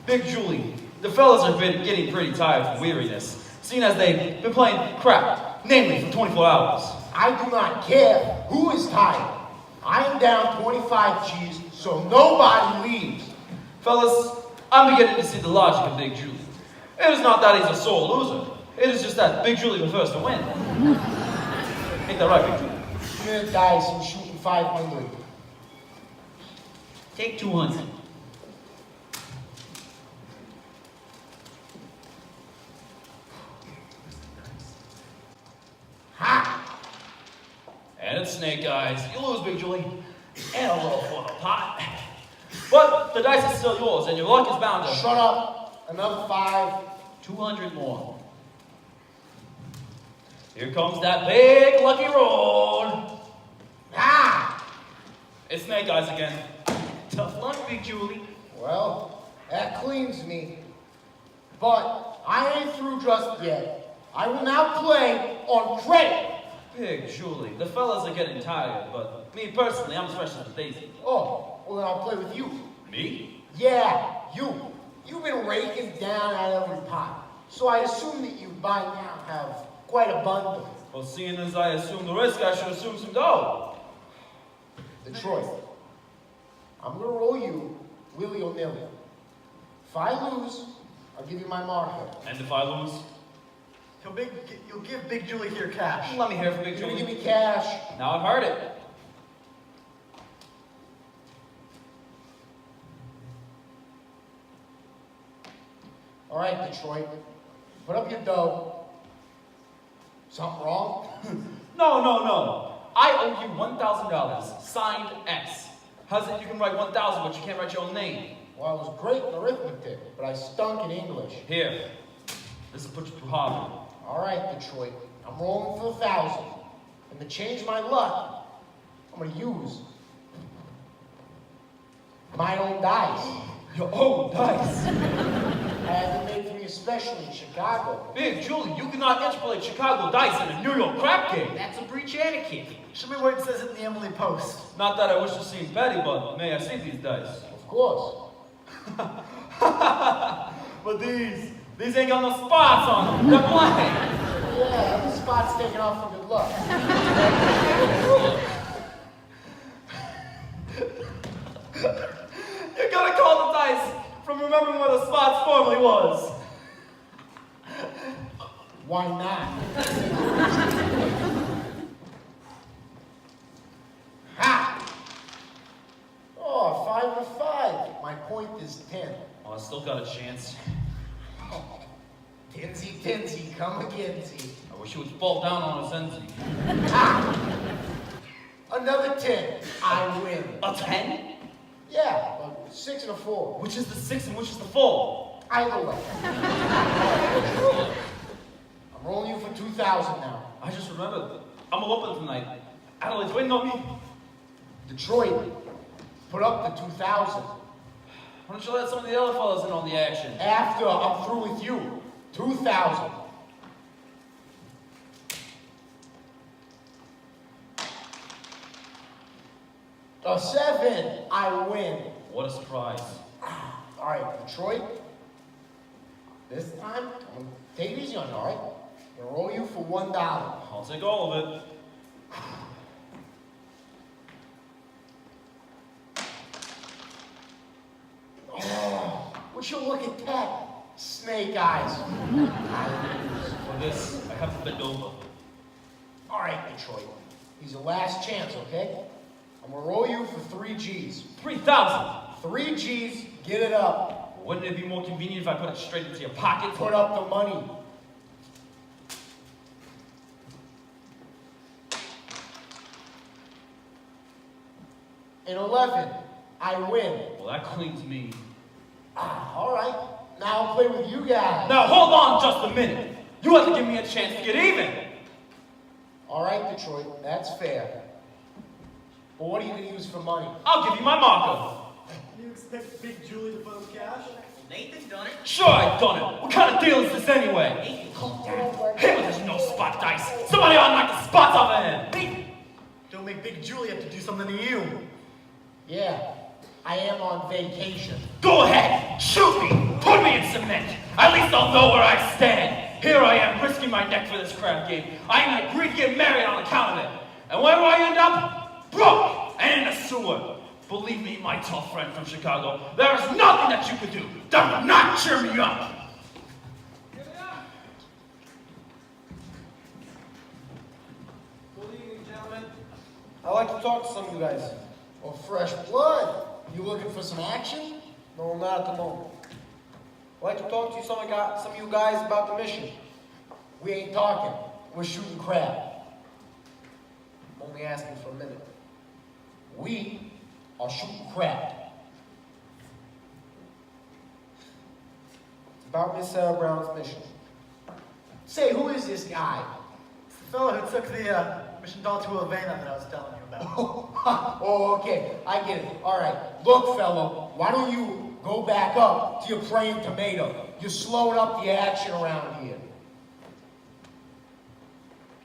Speaker 10: Big Julie, the fellas are getting pretty tired from weariness, seeing as they've been playing crap, namely for 24 hours.
Speaker 17: I do not care who is tired. I am down 25 G's, so nobody leaves.
Speaker 10: Fellas, I'm beginning to see the logic of Big Julie. It is not that he's a sore loser. It is just that Big Julie prefers to win. Ain't that right, Big Julie?
Speaker 17: Give me the dice, I'm shooting 500.
Speaker 2: Take 200.
Speaker 17: Ha!
Speaker 10: And it's snake eyes. You lose, Big Julie. And a little for the pot. But the dice is still yours, and your luck is bound to...
Speaker 17: Shut up. Another 5.
Speaker 2: 200 more.
Speaker 10: Here comes that big lucky roll.
Speaker 17: Ah!
Speaker 10: It's snake eyes again.
Speaker 2: Tough luck, Big Julie.
Speaker 17: Well, that cleans me. But I ain't through just yet. I will now play on credit.
Speaker 10: Big Julie, the fellas are getting tired, but me personally, I'm as fresh as a daisy.
Speaker 17: Oh, well then I'll play with you.
Speaker 10: Me?
Speaker 17: Yeah, you. You've been raking down at every pot. So I assume that you by now have quite a bundle.
Speaker 10: Well, seeing as I assume the risk, I should assume some dough.
Speaker 17: Detroit. I'm gonna roll you willy or nilly. If I lose, I'll give you my marker.
Speaker 10: And if I lose?
Speaker 4: You'll give Big Julie here cash.
Speaker 10: Let me hear from Big
Speaker 17: You're gonna
Speaker 10: Julie.
Speaker 17: give me cash.
Speaker 10: Now I've heard it.
Speaker 17: All right, Detroit. Put up your dough. Something wrong?
Speaker 10: No. I owe you $1,000, signed S. How's it you can write 1,000, but you can't write your own name?
Speaker 17: Well, I was great in arithmetic, but I stunk in English.
Speaker 10: Here, this will put you through Harvard.
Speaker 17: All right, Detroit. I'm rolling for 1,000. And to change my luck, I'm gonna use my own dice.
Speaker 10: Your own dice?
Speaker 17: I had them made for me especially in Chicago.
Speaker 10: Big Julie, you cannot interpolate Chicago dice in a New York crap game.
Speaker 2: That's a breach of etiquette.
Speaker 4: Show me where it says it in the Emily Post.
Speaker 10: Not that I wish to seem petty, but may I see these dice?
Speaker 17: Of course.
Speaker 10: But these ain't got no spots on them. They're blank.
Speaker 17: Yeah, the spot's taken off for good luck.
Speaker 10: You gotta call the dice from remembering where the spots formerly was.
Speaker 17: Why not? Ha! Oh, 5 to 5. My point is 10.
Speaker 10: Oh, I still got a chance.
Speaker 17: Tinsy, come again-sy.
Speaker 10: I wish you would fall down on a Zenzi.
Speaker 17: Ah! Another 10. I win.
Speaker 10: A 10?
Speaker 17: Yeah, a 6 and a 4.
Speaker 10: Which is the 6 and which is the 4?
Speaker 17: Either way. I'm rolling you for 2,000 now.
Speaker 10: I just remembered. I'm open tonight. Adelaide's waiting on me.
Speaker 17: Detroit, put up the 2,000.
Speaker 10: Why don't you let some of the other fellas in on the action?
Speaker 17: After I'm through with you. 2,000. A 7, I win.
Speaker 10: What a surprise.
Speaker 17: All right, Detroit. This time, I'm gonna take it easy on you, all right? I'm gonna roll you for $1.
Speaker 10: I'll take all of it.
Speaker 17: Oh, would you look at that? Snake eyes.
Speaker 10: For this, I have to bend over.
Speaker 17: All right, Detroit. He's your last chance, okay? I'm gonna roll you for 3 G's.
Speaker 10: 3,000.
Speaker 17: 3 G's, get it up.
Speaker 10: Wouldn't it be more convenient if I put it straight into your pocket?
Speaker 17: Put up the money. In 11, I win.
Speaker 10: Well, that cleans me.
Speaker 17: All right. Now I'll play with you guys.
Speaker 10: Now, hold on just a minute. You have to give me a chance to get even.
Speaker 17: All right, Detroit, that's fair. But what are you going to use for money?
Speaker 10: I'll give you my marker.
Speaker 4: You expect Big Julie to put up cash?
Speaker 2: Nathan's done it.
Speaker 10: Sure, I've done it. What kind of deal is this anyway?
Speaker 2: Nathan, calm down.
Speaker 10: Hey, but there's no spot dice. Somebody ought to knock the spots off of him.
Speaker 4: Don't make Big Julie have to do something to you.
Speaker 17: Yeah, I am on vacation.
Speaker 10: Go ahead. Shoot me. Put just don't know where I stand. Here I am, risking my neck for this crap game. I even agreed to get married on account of it. And where do I end up? Broke and in a sewer. Believe me, my tough friend from Chicago, there is nothing that you could do that would not cheer me up.
Speaker 9: Good evening, gentlemen. I'd like to talk to some of you guys.
Speaker 17: Or fresh blood. You looking for some action?
Speaker 9: No, not at the moment. I'd like to talk to some of you guys about the mission.
Speaker 17: We ain't talking. We're shooting crab.
Speaker 9: I'm only asking for a minute.
Speaker 17: We are shooting crab.
Speaker 9: It's about Miss Sarah Brown's mission.
Speaker 17: Say, who is this guy?
Speaker 4: It's the fellow who took the mission doll to Havana that I was telling you about.
Speaker 17: Oh, okay. I get it. All right. Look, fellow, why don't you go back up to your praying tomato? You're slowing up the action around here.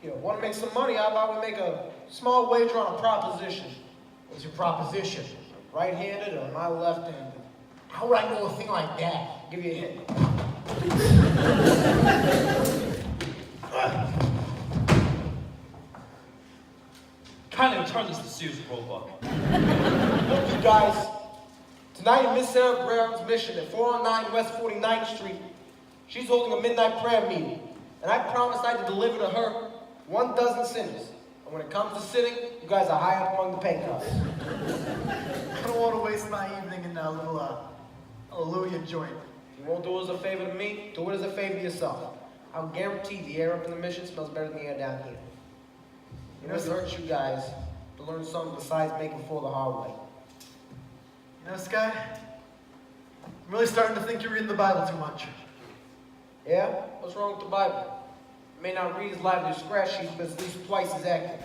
Speaker 9: You know, want to make some money? How about we make a small wager on a proposition?
Speaker 17: What's your proposition?
Speaker 9: Right-handed or am I left-handed?
Speaker 17: How would I know a thing like that?
Speaker 9: I'll give you a hint.
Speaker 10: Kindly return this to Sears Roebuck.
Speaker 9: Look, you guys, tonight in Miss Sarah Brown's mission at 409 West 49th Street, she's holding a midnight prayer meeting. And I promised I'd deliver to her 12 sinners. And when it comes to sinning, you guys are high up among the pay cups.
Speaker 4: I don't want to waste my evening in a little hallelujah joint.
Speaker 9: If you won't do it as a favor to me, do it as a favor to yourself. I'll guarantee the air up in the mission smells better than the air down here. It doesn't hurt you guys to learn something besides making for the hard way.
Speaker 4: You know, Sky, I'm really starting to think you're reading the Bible too much.
Speaker 9: Yeah? What's wrong with the Bible? It may not read as lively as scratch sheets, but it's at least twice as accurate.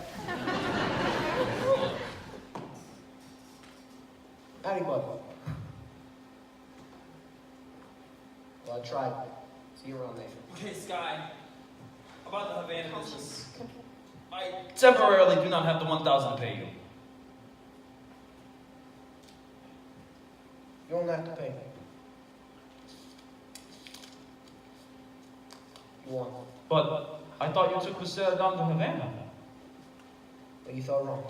Speaker 9: Anybody? Well, I tried. See you around, Nathan.
Speaker 10: Okay, Sky. About the Havana business. I temporarily do not have the 1,000 to pay you.
Speaker 9: You don't have to pay me. You want.
Speaker 10: But I thought you took Priscilla down to Havana.
Speaker 9: But you thought wrong.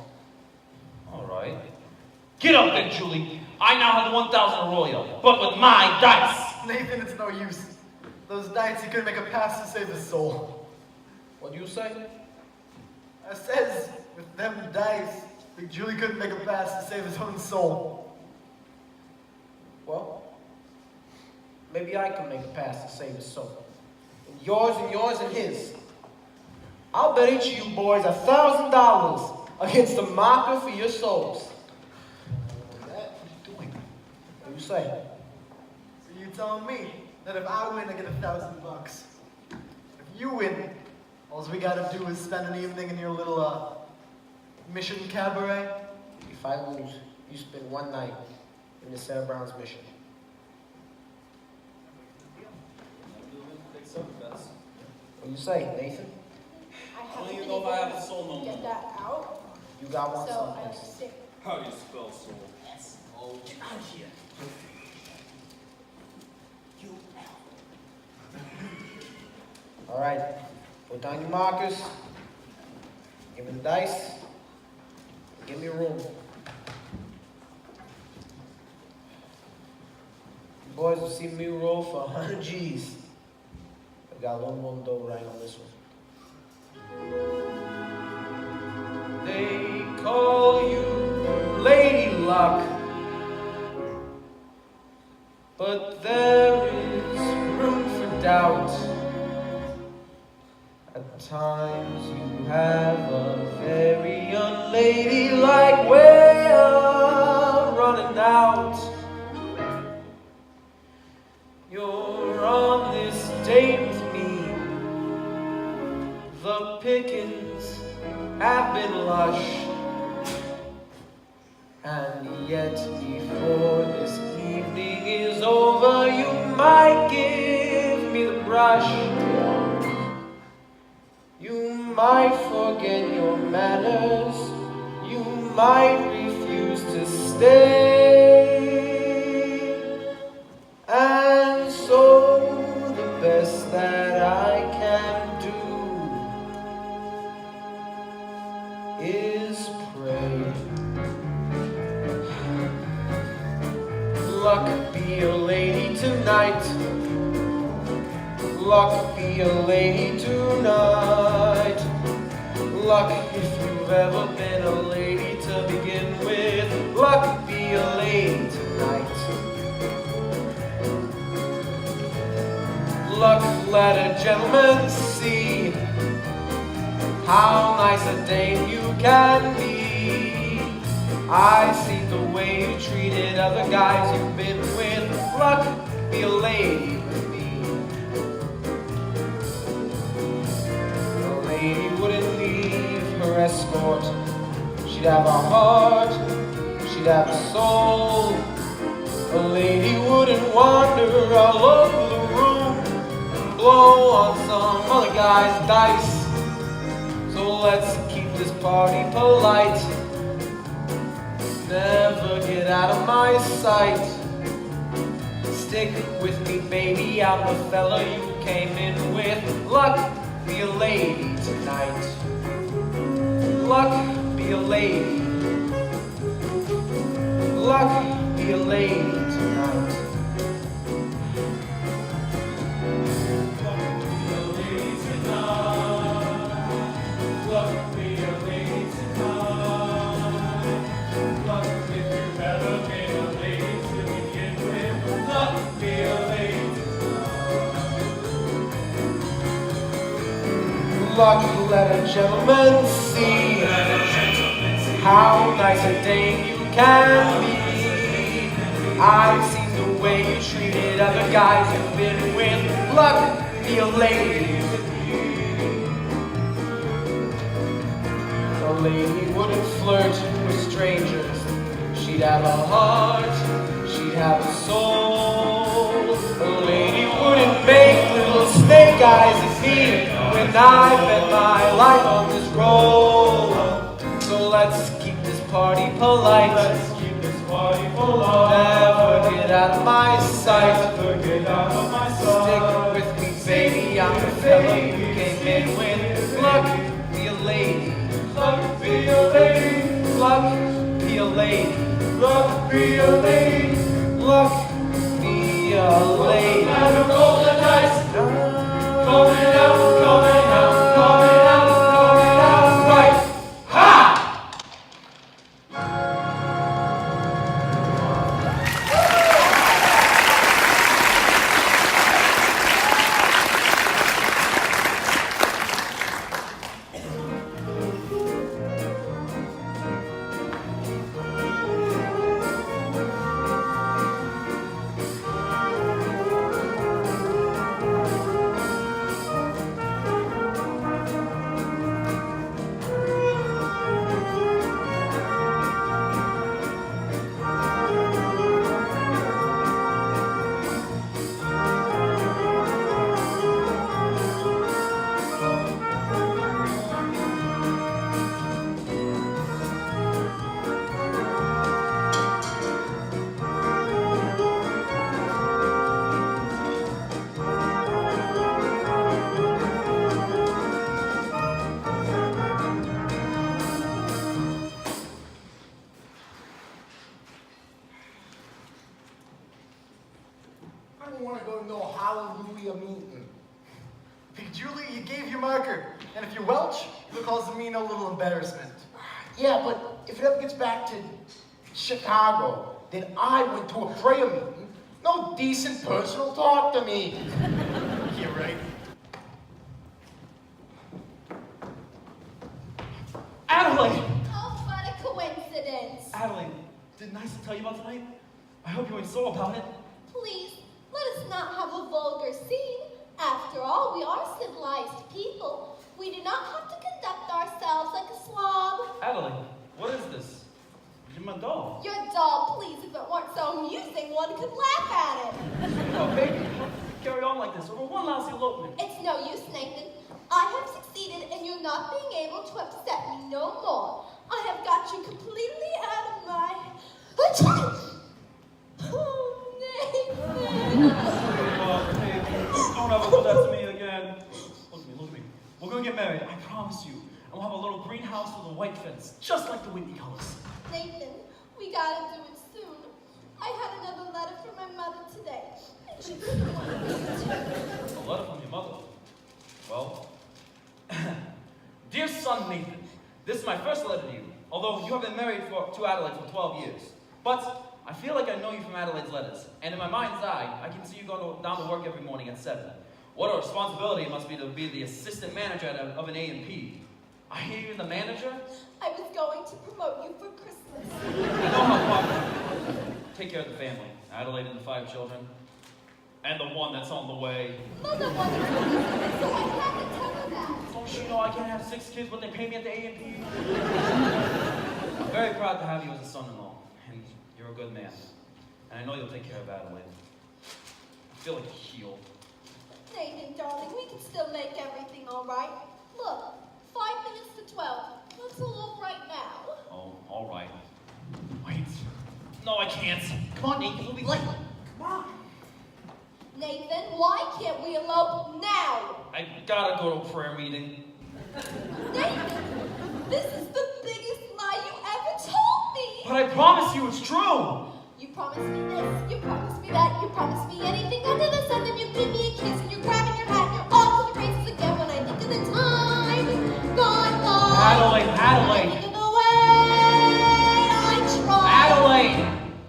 Speaker 10: All right. Get up then, Julie. I now have the 1,000 Arroyo, but with my dice.
Speaker 4: Nathan, it's no use. Those dice, he couldn't make a pass to save his soul.
Speaker 9: What do you say?
Speaker 4: I says, with them dice, Big Julie couldn't make a pass to save his own soul.
Speaker 9: Well, maybe I can make a pass to save his soul. And yours and his. I'll bet each of you boys $1,000 against the marker for your souls. What are you doing? What do you say?
Speaker 4: So you telling me that if I win, I get $1,000? If you win, all we gotta do is spend an evening in your little, mission cabaret?
Speaker 9: If I lose, you spend one night in Miss Sarah Brown's mission. What do you say, Nathan?
Speaker 12: I
Speaker 10: don't even know if I have a soul no more.
Speaker 12: Get that out.
Speaker 9: You got one
Speaker 12: So I
Speaker 9: someplace.
Speaker 12: have to stick.
Speaker 10: How do you spell soul? S-O. Get out of here.
Speaker 9: All right, put down your markers, give me the dice, give me a room. You boys will see me roll for 100 G's. I got a little more dough right on this one. They call you Lady Luck, but there is room for doubt. At times you have a very unladylike way of running out. You're on this date with me. The pickings have been lush. And yet before this evening is over, you might give me the brush. You might forget your manners, you might refuse to stay, and so the way. Luck be a lady tonight. Luck be a lady tonight. Luck if you've ever been a lady to begin with. Luck be a lady tonight. Luck let a gentleman see how nice a dame you can be. I see the way you treated other guys you've been with. Luck be a lady with me. A lady wouldn't leave her escort. She'd have a heart, she'd have a soul. A lady wouldn't wander all over the room, blow on some other guy's dice. So let's keep this party polite. Never get out of my sight. Stick with me, baby, I'm the fella you came in with. Luck be a lady tonight. Luck be a lady. Luck be a lady tonight. Luck let a gentleman see how nice a dame you can be. I've seen the way you treated other guys you've been with. Luck be a lady with you. A lady wouldn't flirt with strangers. She'd have a heart, she'd have a soul. A lady wouldn't make little snake eyes at me when I bet my life on this roll. So let's keep this party polite. Let's keep this party polite. Never get out of my sight. Never get out of my sight. Stick with me, baby. I'm the fella you came in with. Luck be a lady. Luck be a lady. Luck be a lady. Luck be a lady. Luck be a lady. And a golden dice. Coming out, coming out, coming out, coming out, right. Ha!
Speaker 17: I don't want to go to no hallelujah meeting.
Speaker 4: Big Julie, you gave your marker. And if you welch, it'll cause me no little embarrassment.
Speaker 17: Yeah, but if it ever gets back to Chicago, then I went to a prayer meeting. No decent person will talk to me.
Speaker 4: You're right.
Speaker 10: Adelaide!
Speaker 13: Oh, what a coincidence.
Speaker 10: Adelaide, didn't I tell you about tonight? I hope you ain't sore about it.
Speaker 13: Please, let us not have a vulgar scene. After all, we are civilized people. We do not have to conduct ourselves like a slob.
Speaker 10: Adelaide, what is this? You're my doll.
Speaker 13: Your doll, please, if it weren't so amusing, one could laugh at it.
Speaker 10: Oh, baby, carry on like this over one lousy elopement.
Speaker 13: It's no use, Nathan. I have succeeded in you not being able to upset me no more. I have got you completely out of my... Oh, Nathan.
Speaker 10: Don't ever do that to me again. Look at me, look at me. We're gonna get married, I promise you. And we'll have a little greenhouse with a white fence, just like the Whitney colors.
Speaker 13: Nathan, we gotta do it soon. I had another letter from my mother today. And she didn't want to read it.
Speaker 10: A letter from your mother? Well, dear son Nathan, this is my first letter to you, although you have been married to Adelaide for 12 years. But I feel like I know you from Adelaide's letters, and in my mind's eye, I can see you go down to work every morning at 7. What a responsibility it must be to be the assistant manager of an A&P. I hear you're the manager?
Speaker 13: I was going to promote you for Christmas.
Speaker 10: I know how popular. Take care of the family. Adelaide and the 5 children. And the one that's on the way.
Speaker 13: Mother wanted to listen, so I had to tell her that.
Speaker 10: Don't you know I can't have 6 kids, but they pay me at the A&P? I'm very proud to have you as a son-in-law. And you're a good man. And I know you'll take care of Adelaide. I feel like a heel.
Speaker 13: Nathan, darling, we can still make everything all right. Look, 5 minutes to 12. That's all right now.
Speaker 10: Oh, all right. Wait. No, I can't. Come on, Nathan, we'll be late. Come on.
Speaker 13: Nathan, why can't we elope now?
Speaker 10: I gotta go to a prayer meeting.
Speaker 13: Nathan, this is the biggest lie you ever told me.
Speaker 10: But I promise you it's true.
Speaker 13: You promised me this, you promised me that, you promised me anything under the sun, then you give me a kiss and you're grabbing your hat and you're off to the races again when I think of the time gone.
Speaker 10: Adelaide, Adelaide.
Speaker 13: I think of the way I tried.
Speaker 10: Adelaide.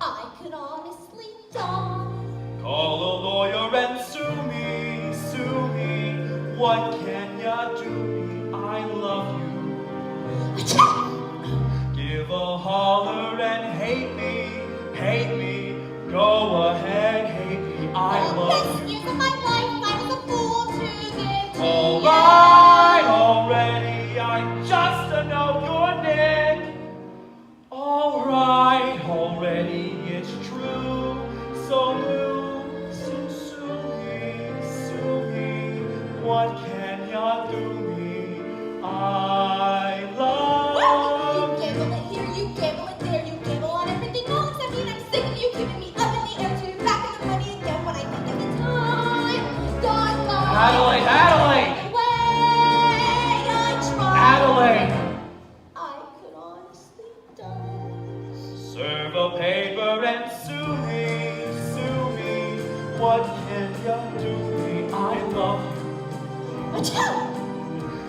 Speaker 13: I could honestly die.
Speaker 10: Call a lawyer and sue me, sue me. What can ya do me? I love you. Give a holler and hate me, hate me. Go ahead, hate me. I love you.
Speaker 13: Years of my life, I was a fool to give to
Speaker 10: All
Speaker 13: you.
Speaker 10: right, already. I just know your Nick. All right, already. It's true. So new, so sue me. What can ya do me? I love
Speaker 13: You gamble it here, you gamble it there, you gamble on everything else. I mean, I'm sick of you keeping me up in the air till you're back in the money again when I think of the time gone by.
Speaker 10: Adelaide, Adelaide.
Speaker 13: The way I tried.
Speaker 10: Adelaide.
Speaker 13: I could honestly die.
Speaker 10: Serve a paper and sue me, sue me. What can ya do me? I love you.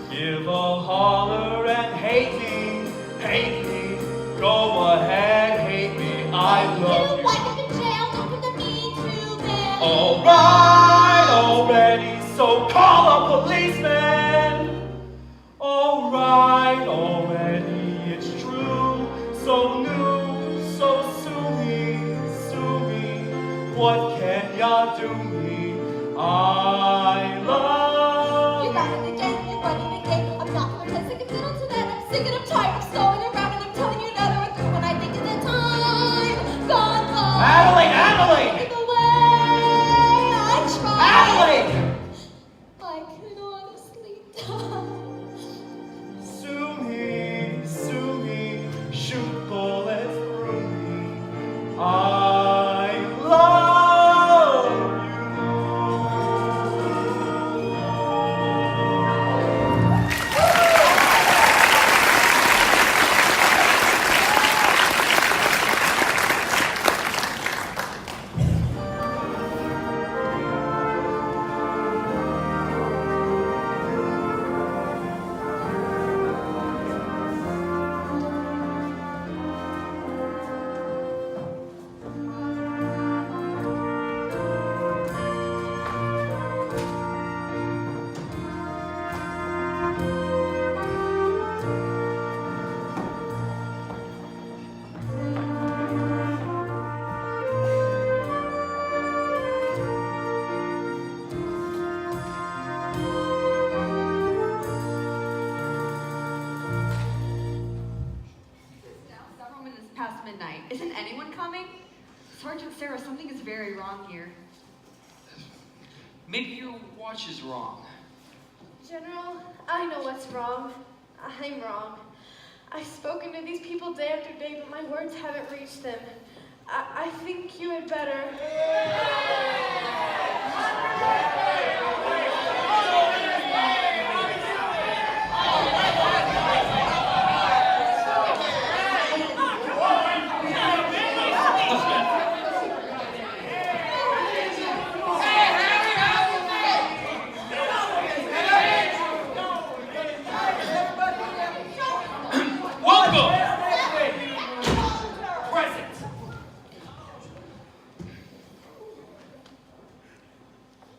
Speaker 10: Give a holler and hate me, hate me. Go ahead, hate me. I love you.
Speaker 13: Wind up in jail, don't put the me to bed.
Speaker 10: All right, already. So call a policeman. All right, already. It's true. So new, so sue me. What can ya do me? I love
Speaker 13: You're running again, you're running again. I'm not gonna play second fiddle to that. I'm sick and I'm tired of stalling around and I'm telling you now that we're when I think of the time gone by.
Speaker 10: Adelaide, Adelaide.
Speaker 13: The way I tried.
Speaker 10: Adelaide.
Speaker 13: I could honestly die.
Speaker 10: Sue me, shoot bullets through me. I love you.
Speaker 14: Several minutes past midnight. Isn't anyone coming? Sergeant Sarah, something is very wrong here.
Speaker 16: Maybe your watch is wrong.
Speaker 3: General, I know what's wrong. I'm wrong. I've spoken to these people day after day, but my words haven't reached them. I think you had better.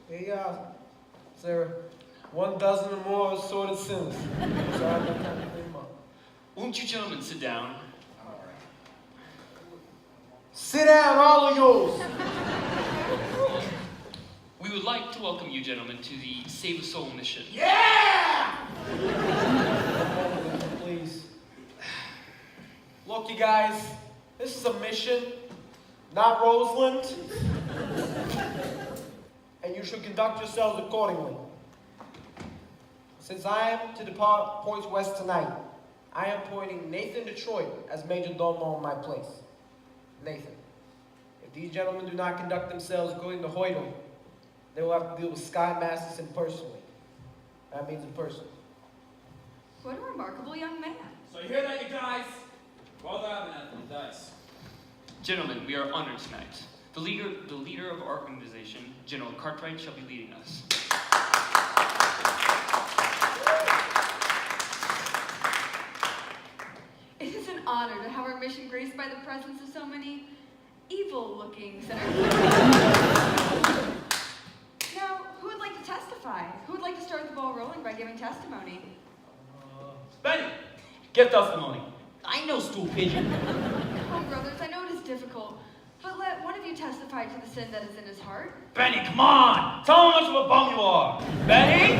Speaker 9: Hey, Sarah, 1 dozen or more assorted sins. Sorry, I can't clean them up.
Speaker 16: Won't you gentlemen sit down?
Speaker 17: Sit down, all of yours.
Speaker 16: We would like to welcome you gentlemen to the Save a Soul mission.
Speaker 17: Yeah!
Speaker 9: Please. Look, you guys, this is a mission, not Roseland. And you should conduct yourselves accordingly. Since I am to depart points west tonight, I am appointing Nathan Detroit as Major Domo in my place. Nathan, if these gentlemen do not conduct themselves according to Hoydle, they will have to deal with Sky Masterson personally. That means in person.
Speaker 14: What a remarkable young man.
Speaker 10: So you hear that, you guys? Well done, Anthony Dice.
Speaker 16: Gentlemen, we are honored tonight. The leader of our organization, General Cartwright, shall be leading us.
Speaker 14: It is an honor to have our mission graced by the presence of so many evil-looking senators. Now, who would like to testify? Who would like to start the ball rolling by giving testimony?
Speaker 10: Benny, give testimony.
Speaker 2: I know, stool pigeon.
Speaker 14: Oh, brothers, I know it is difficult, but let one of you testify to the sin that is in his heart.
Speaker 10: Benny, come on! Tell him how much of a bum you are. Benny?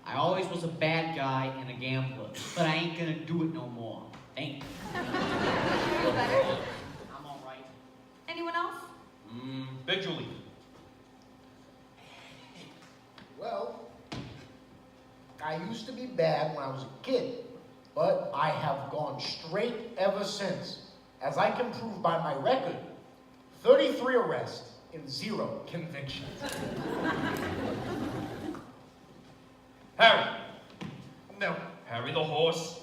Speaker 2: I always was a bad guy and a gambler, but I ain't gonna do it no more. Thank you.
Speaker 14: Feel better?
Speaker 2: I'm all right.
Speaker 14: Anyone else?
Speaker 10: Big Julie.
Speaker 17: Well, I used to be bad when I was a kid, but I have gone straight ever since. As I can prove by my record, 33 arrests and 0 convictions.
Speaker 10: Harry.
Speaker 4: No.
Speaker 10: Harry the horse.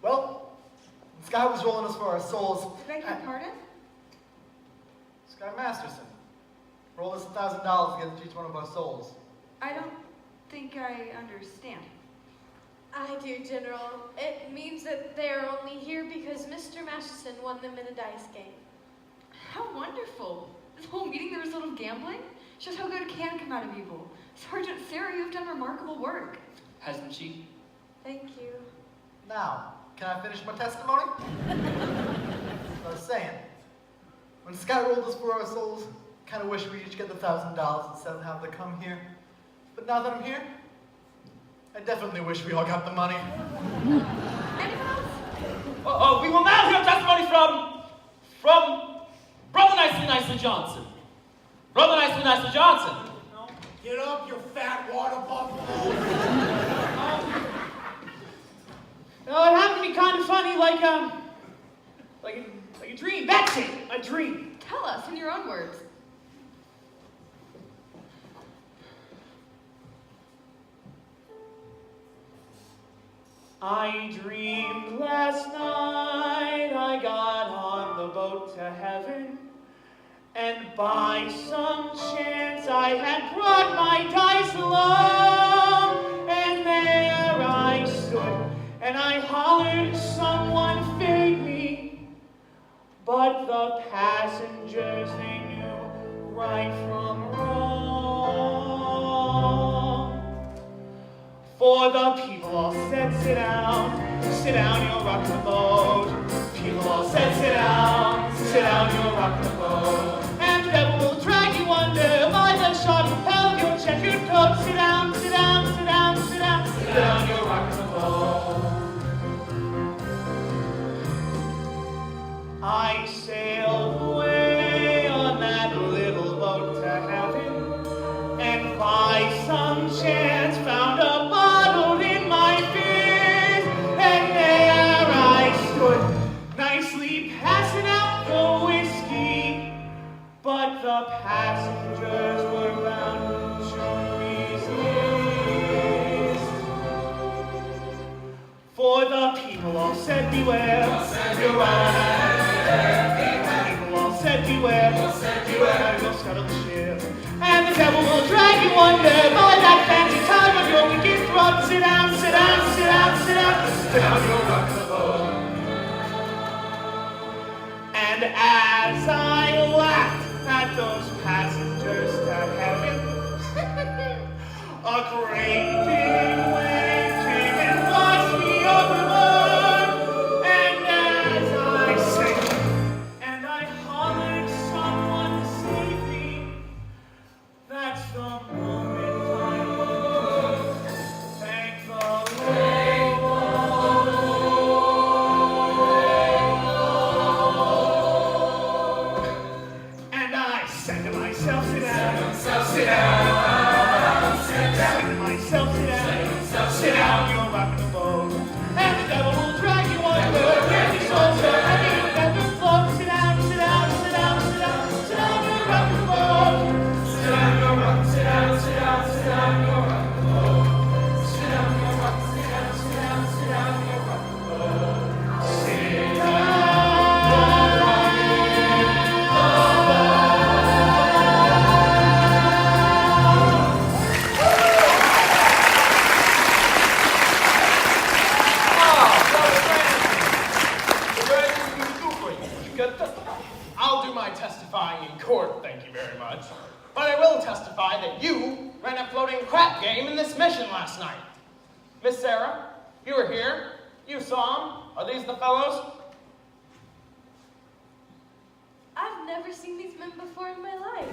Speaker 4: Well, Sky was rolling us for our souls.
Speaker 14: Did I hear pardon?
Speaker 4: Sky Masterson. Roll us $1,000 against each one of our souls.
Speaker 14: I don't think I understand.
Speaker 3: I do, General. It means that they are only here because Mr. Masterson won them in a dice game.
Speaker 14: How wonderful. This whole meeting the result of gambling? Shows how good can come out of evil. Sergeant Sarah, you have done remarkable work.
Speaker 16: Hasn't she?
Speaker 3: Thank you.
Speaker 4: Now, can I finish my testimony? As I was saying, when Sky rolled us for our souls, kind of wish we each get the $1,000 instead of having to come here. But now that I'm here, I definitely wish we all got the money.
Speaker 10: We will now hear testimony from Brother Nicely Johnson. Brother Nicely Johnson.
Speaker 17: Get up, you fat water buffalo.
Speaker 7: Oh, it happened to be kind of funny, like a dream. That's it, a dream.
Speaker 14: Tell us in your own words.
Speaker 7: I dreamed last night I got on the boat to heaven, and by some chance I had brought my dice along, and there I stood, and I hollered, someone fade me, but the passengers, they knew right from wrong. For the people all said, sit down, you'll rock the boat. People all said, sit down, you'll rock the boat. And the devil will drag you under by the sharp lapel of your checkered coat. Sit down, you'll rock the boat. I sailed away on that little boat to heaven, and by some chance found a bottle in my fist, and there I stood, nicely passing out the whiskey, but the passengers were bound to resist. For the people all said beware, people all said beware, you'll scuttle the ship, and the devil will drag you under by that fancy time of your wicked throat. Sit down, you'll rock the boat. And as I laughed at the
Speaker 1: said to myself, sit down.
Speaker 6: Sit down. Sit down.
Speaker 1: Said to myself, sit down. Sit down, you're rocking the boat. And the devil will drag you under. And you shoulder. And you never float. Sit down, sit down, sit down, sit down. Sit down, you're rocking the boat.
Speaker 6: Sit down, you're rocking. Sit down, sit down, sit down, you're rocking the boat. Sit down, you're rocking. Sit down, sit down, sit down, you're rocking the boat. Sit down.
Speaker 5: I'll do my testifying in court, thank you very much. But I will testify that you ran a floating crap game in this mission last night. Miss Sarah, you were here. You saw them. Are these the fellows?
Speaker 3: I've never seen these men before in my life.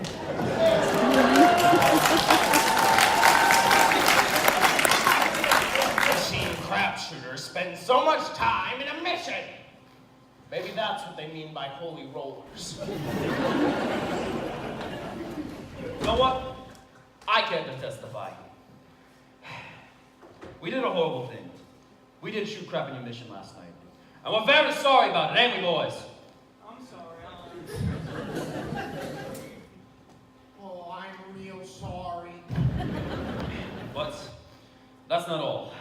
Speaker 5: Machine crap shooters spend so much time in a mission. Maybe that's what they mean by holy rollers.
Speaker 10: You know what? I can't testify. We did a horrible thing. We did shoot crap in your mission last night. And we're very sorry about it, ain't we, boys?
Speaker 1: I'm sorry.
Speaker 17: Oh, I'm real sorry.
Speaker 10: But that's not all.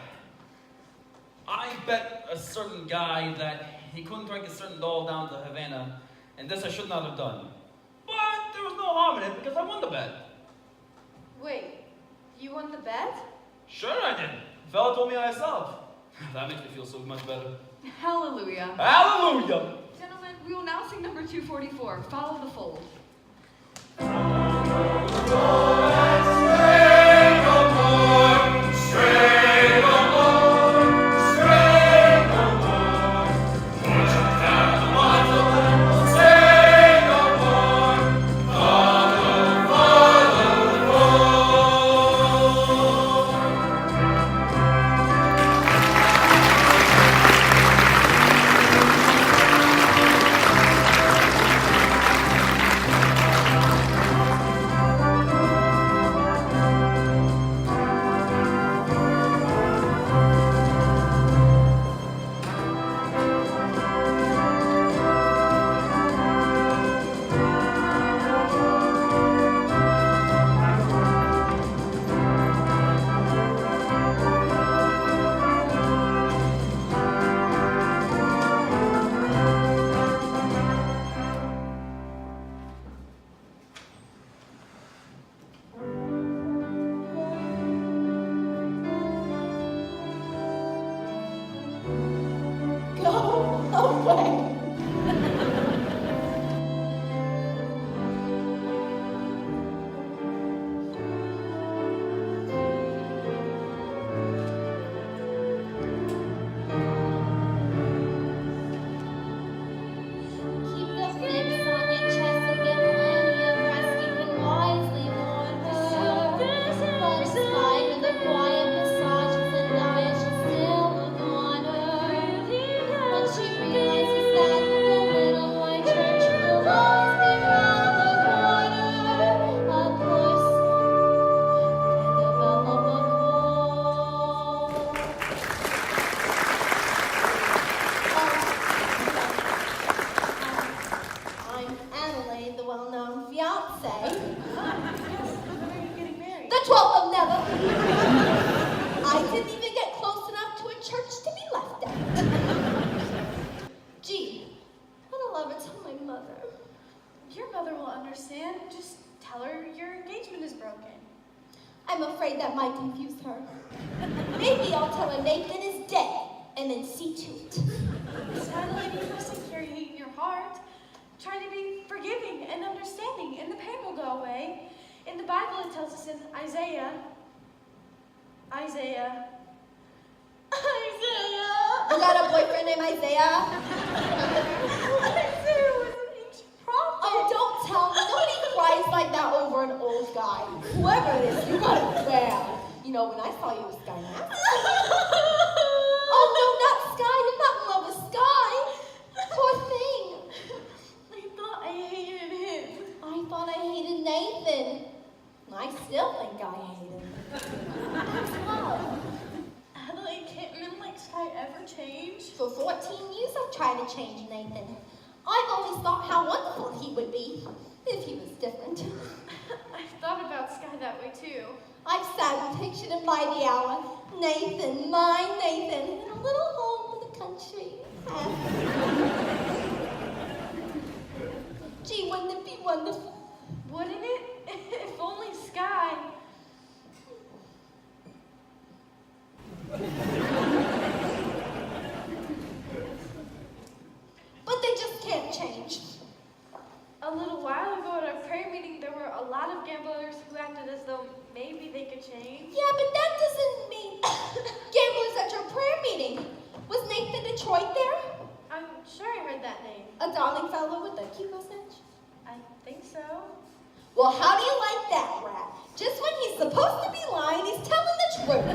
Speaker 10: I bet a certain guy that he couldn't drink a certain doll down to Havana, and this I should not have done. But there was no harm in it because I won the bet.
Speaker 3: Wait, you won the bet?
Speaker 10: Sure I did. The fella told me myself. That makes me feel so much better.
Speaker 14: Hallelujah.
Speaker 10: Hallelujah!
Speaker 14: Gentlemen, we will now sing number 244, Follow the Fold.
Speaker 13: I'm afraid that might confuse her. Maybe I'll tell her Nathan is dead, and then see to it.
Speaker 3: Sadly, you mustn't carry hate in your heart. Try to be forgiving and understanding, and the pain will go away. In the Bible, it tells us in Isaiah.
Speaker 13: You got a boyfriend named Isaiah?
Speaker 3: Isaiah was an ancient prophet.
Speaker 13: Oh, don't tell me. Nobody cries like that over an old guy. Whoever it is, you got it bad. You know, when I saw you with Sky Mask. Oh, no, not Sky. You're not in love with Sky. Poor thing.
Speaker 3: I thought I hated him.
Speaker 13: I thought I hated Nathan. I still think I hate him. That's love.
Speaker 15: Adelaide, can't men like Sky ever change?
Speaker 13: For 14 years I've tried to change Nathan. I've always thought how wonderful he would be if he was different.
Speaker 3: I've thought about Sky that way too.
Speaker 13: I've sat and pictured him by the hour. Nathan, my Nathan, in a little home in the country. Gee, wouldn't it be wonderful?
Speaker 3: Wouldn't it? If only Sky.
Speaker 13: But they just can't change.
Speaker 3: A little while ago at our prayer meeting, there were a lot of gamblers who acted as though maybe they could change.
Speaker 13: Yeah, but that doesn't mean gamblers at your prayer meeting. Was Nathan Detroit there?
Speaker 3: I'm sure I heard that name.
Speaker 13: A darling fellow with a cute mustache?
Speaker 3: I think so.
Speaker 13: Well, how do you like that, Rat? Just when he's supposed to be lying, he's telling the truth.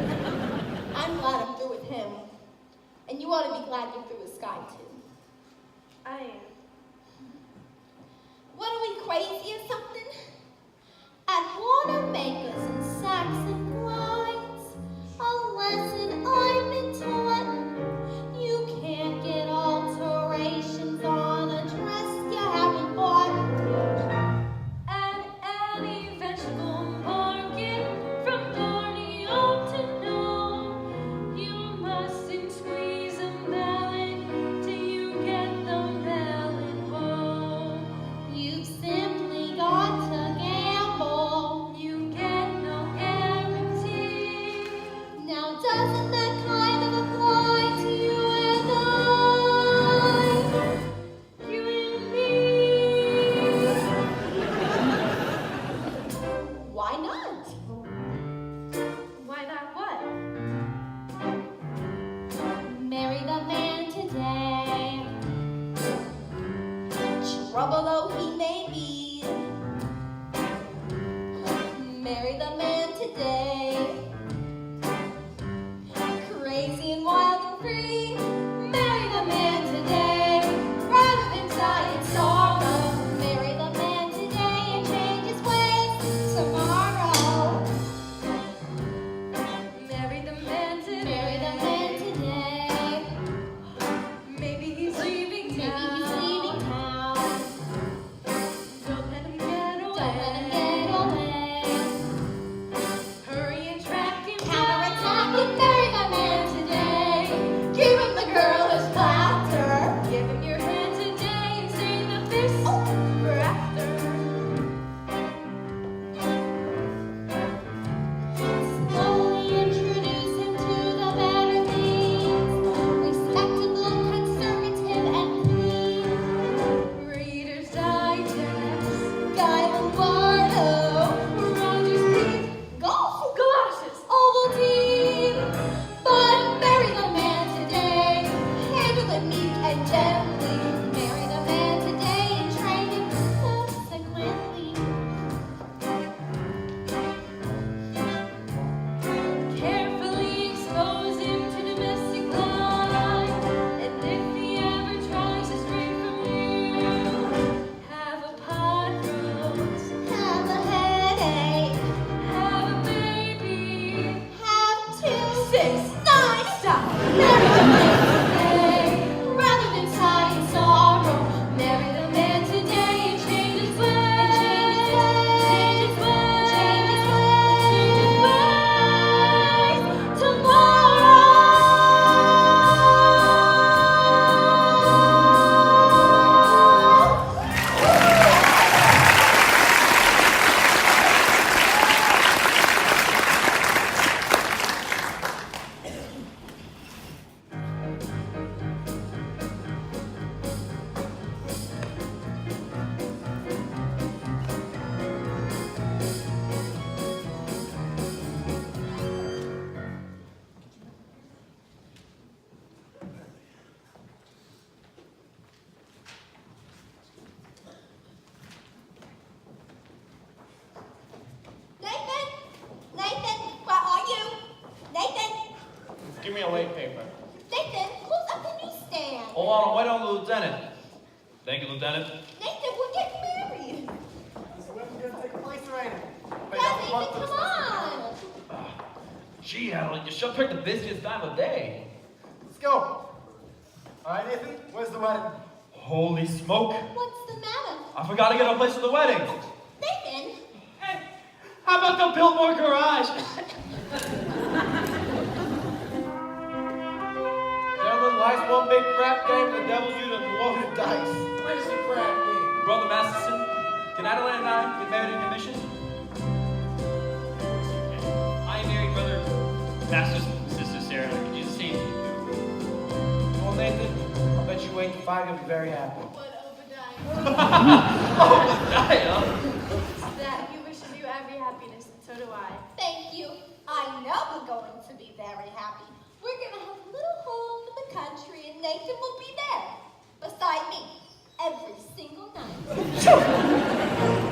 Speaker 13: I'm glad I'm through with him. And you ought to be glad you're through with Sky, too.
Speaker 3: I am.
Speaker 13: What are we, crazy or something? At Watermakers and Sacks and Blinds, a lesson I've been taught. You can't get alterations on a dress you haven't bought.
Speaker 3: At any vegetable market, from Borneo to Nome, you mustn't squeeze a melon till you get the melon home.
Speaker 13: You've simply got to gamble.
Speaker 3: You get no guarantee.
Speaker 13: Now doesn't that kind of apply to you and I?
Speaker 3: You and me.
Speaker 13: Why not?
Speaker 3: Why not what?
Speaker 13: Marry the man today. Trouble though he may be. Marry the man today. Crazy and wild and free. Marry the man today. Rather than die in sorrow. Marry the man today and change his ways tomorrow.
Speaker 3: Marry the man today.
Speaker 13: Marry the man today.
Speaker 3: Maybe he's leaving
Speaker 13: Maybe he's leaving town.
Speaker 3: Don't let him get away.
Speaker 13: Don't let him get away.
Speaker 3: Hurry and track him
Speaker 13: Counterattack and marry the man today. Give him the girl who's platter.
Speaker 3: Give him your hand today and save the fist for after.
Speaker 13: Slowly introduce him to the better things. Respectable, conservative, and clean.
Speaker 3: Reader's Digest.
Speaker 13: Guy Lombardo.
Speaker 3: Rogers Peak.
Speaker 13: Golf.
Speaker 3: Galoshes.
Speaker 13: Ovaltine. But marry the man today. Handle it meek and gently. Marry the man today and train him subsequently.
Speaker 3: Carefully expose him to domestic life. And if he ever tries to stray from you, have a pot roast.
Speaker 13: Have a headache.
Speaker 3: Have a baby.
Speaker 13: Have 2,
Speaker 3: 6,
Speaker 13: 9.
Speaker 3: Stop.
Speaker 13: Marry the man today. Rather than sigh in sorrow.
Speaker 3: Marry the man today and change his ways.
Speaker 13: Change his ways.
Speaker 3: Change his ways.
Speaker 13: Change his ways.
Speaker 3: Change his ways.
Speaker 13: Tomorrow. Nathan? Nathan, where are you? Nathan?
Speaker 5: Give me a late paper.
Speaker 13: Nathan, close up the newsstand.
Speaker 10: Hold on, wait on the lieutenant. Thank you, Lieutenant.
Speaker 13: Nathan, we're getting married.
Speaker 17: Is the wedding gonna take place or
Speaker 10: you sure picked the busiest time of day.
Speaker 4: Let's go. All right, Nathan, where's the wedding?
Speaker 10: Holy smoke.
Speaker 13: What's the matter?
Speaker 10: I forgot to get a place for the wedding.
Speaker 13: Nathan?
Speaker 7: Hey, how about the Billboard Garage?
Speaker 9: Gentlemen, life's one big crap game. The devil's using loaded dice.
Speaker 17: Where's the crap game?
Speaker 10: Brother Masterson, can Adelaide and I get married in intermission?
Speaker 7: I am married, brother. Master's sister Sarah. Could you just say
Speaker 9: Well, Nathan, I'll bet you 8 to 5 you'll be very happy.
Speaker 3: What Obadiah?
Speaker 10: Obadiah?
Speaker 3: That you wish you every happiness, and so do I.
Speaker 13: Thank you. I know we're going to be very happy. We're going to have a little home in the country, and Nathan will be there, beside me, every single night.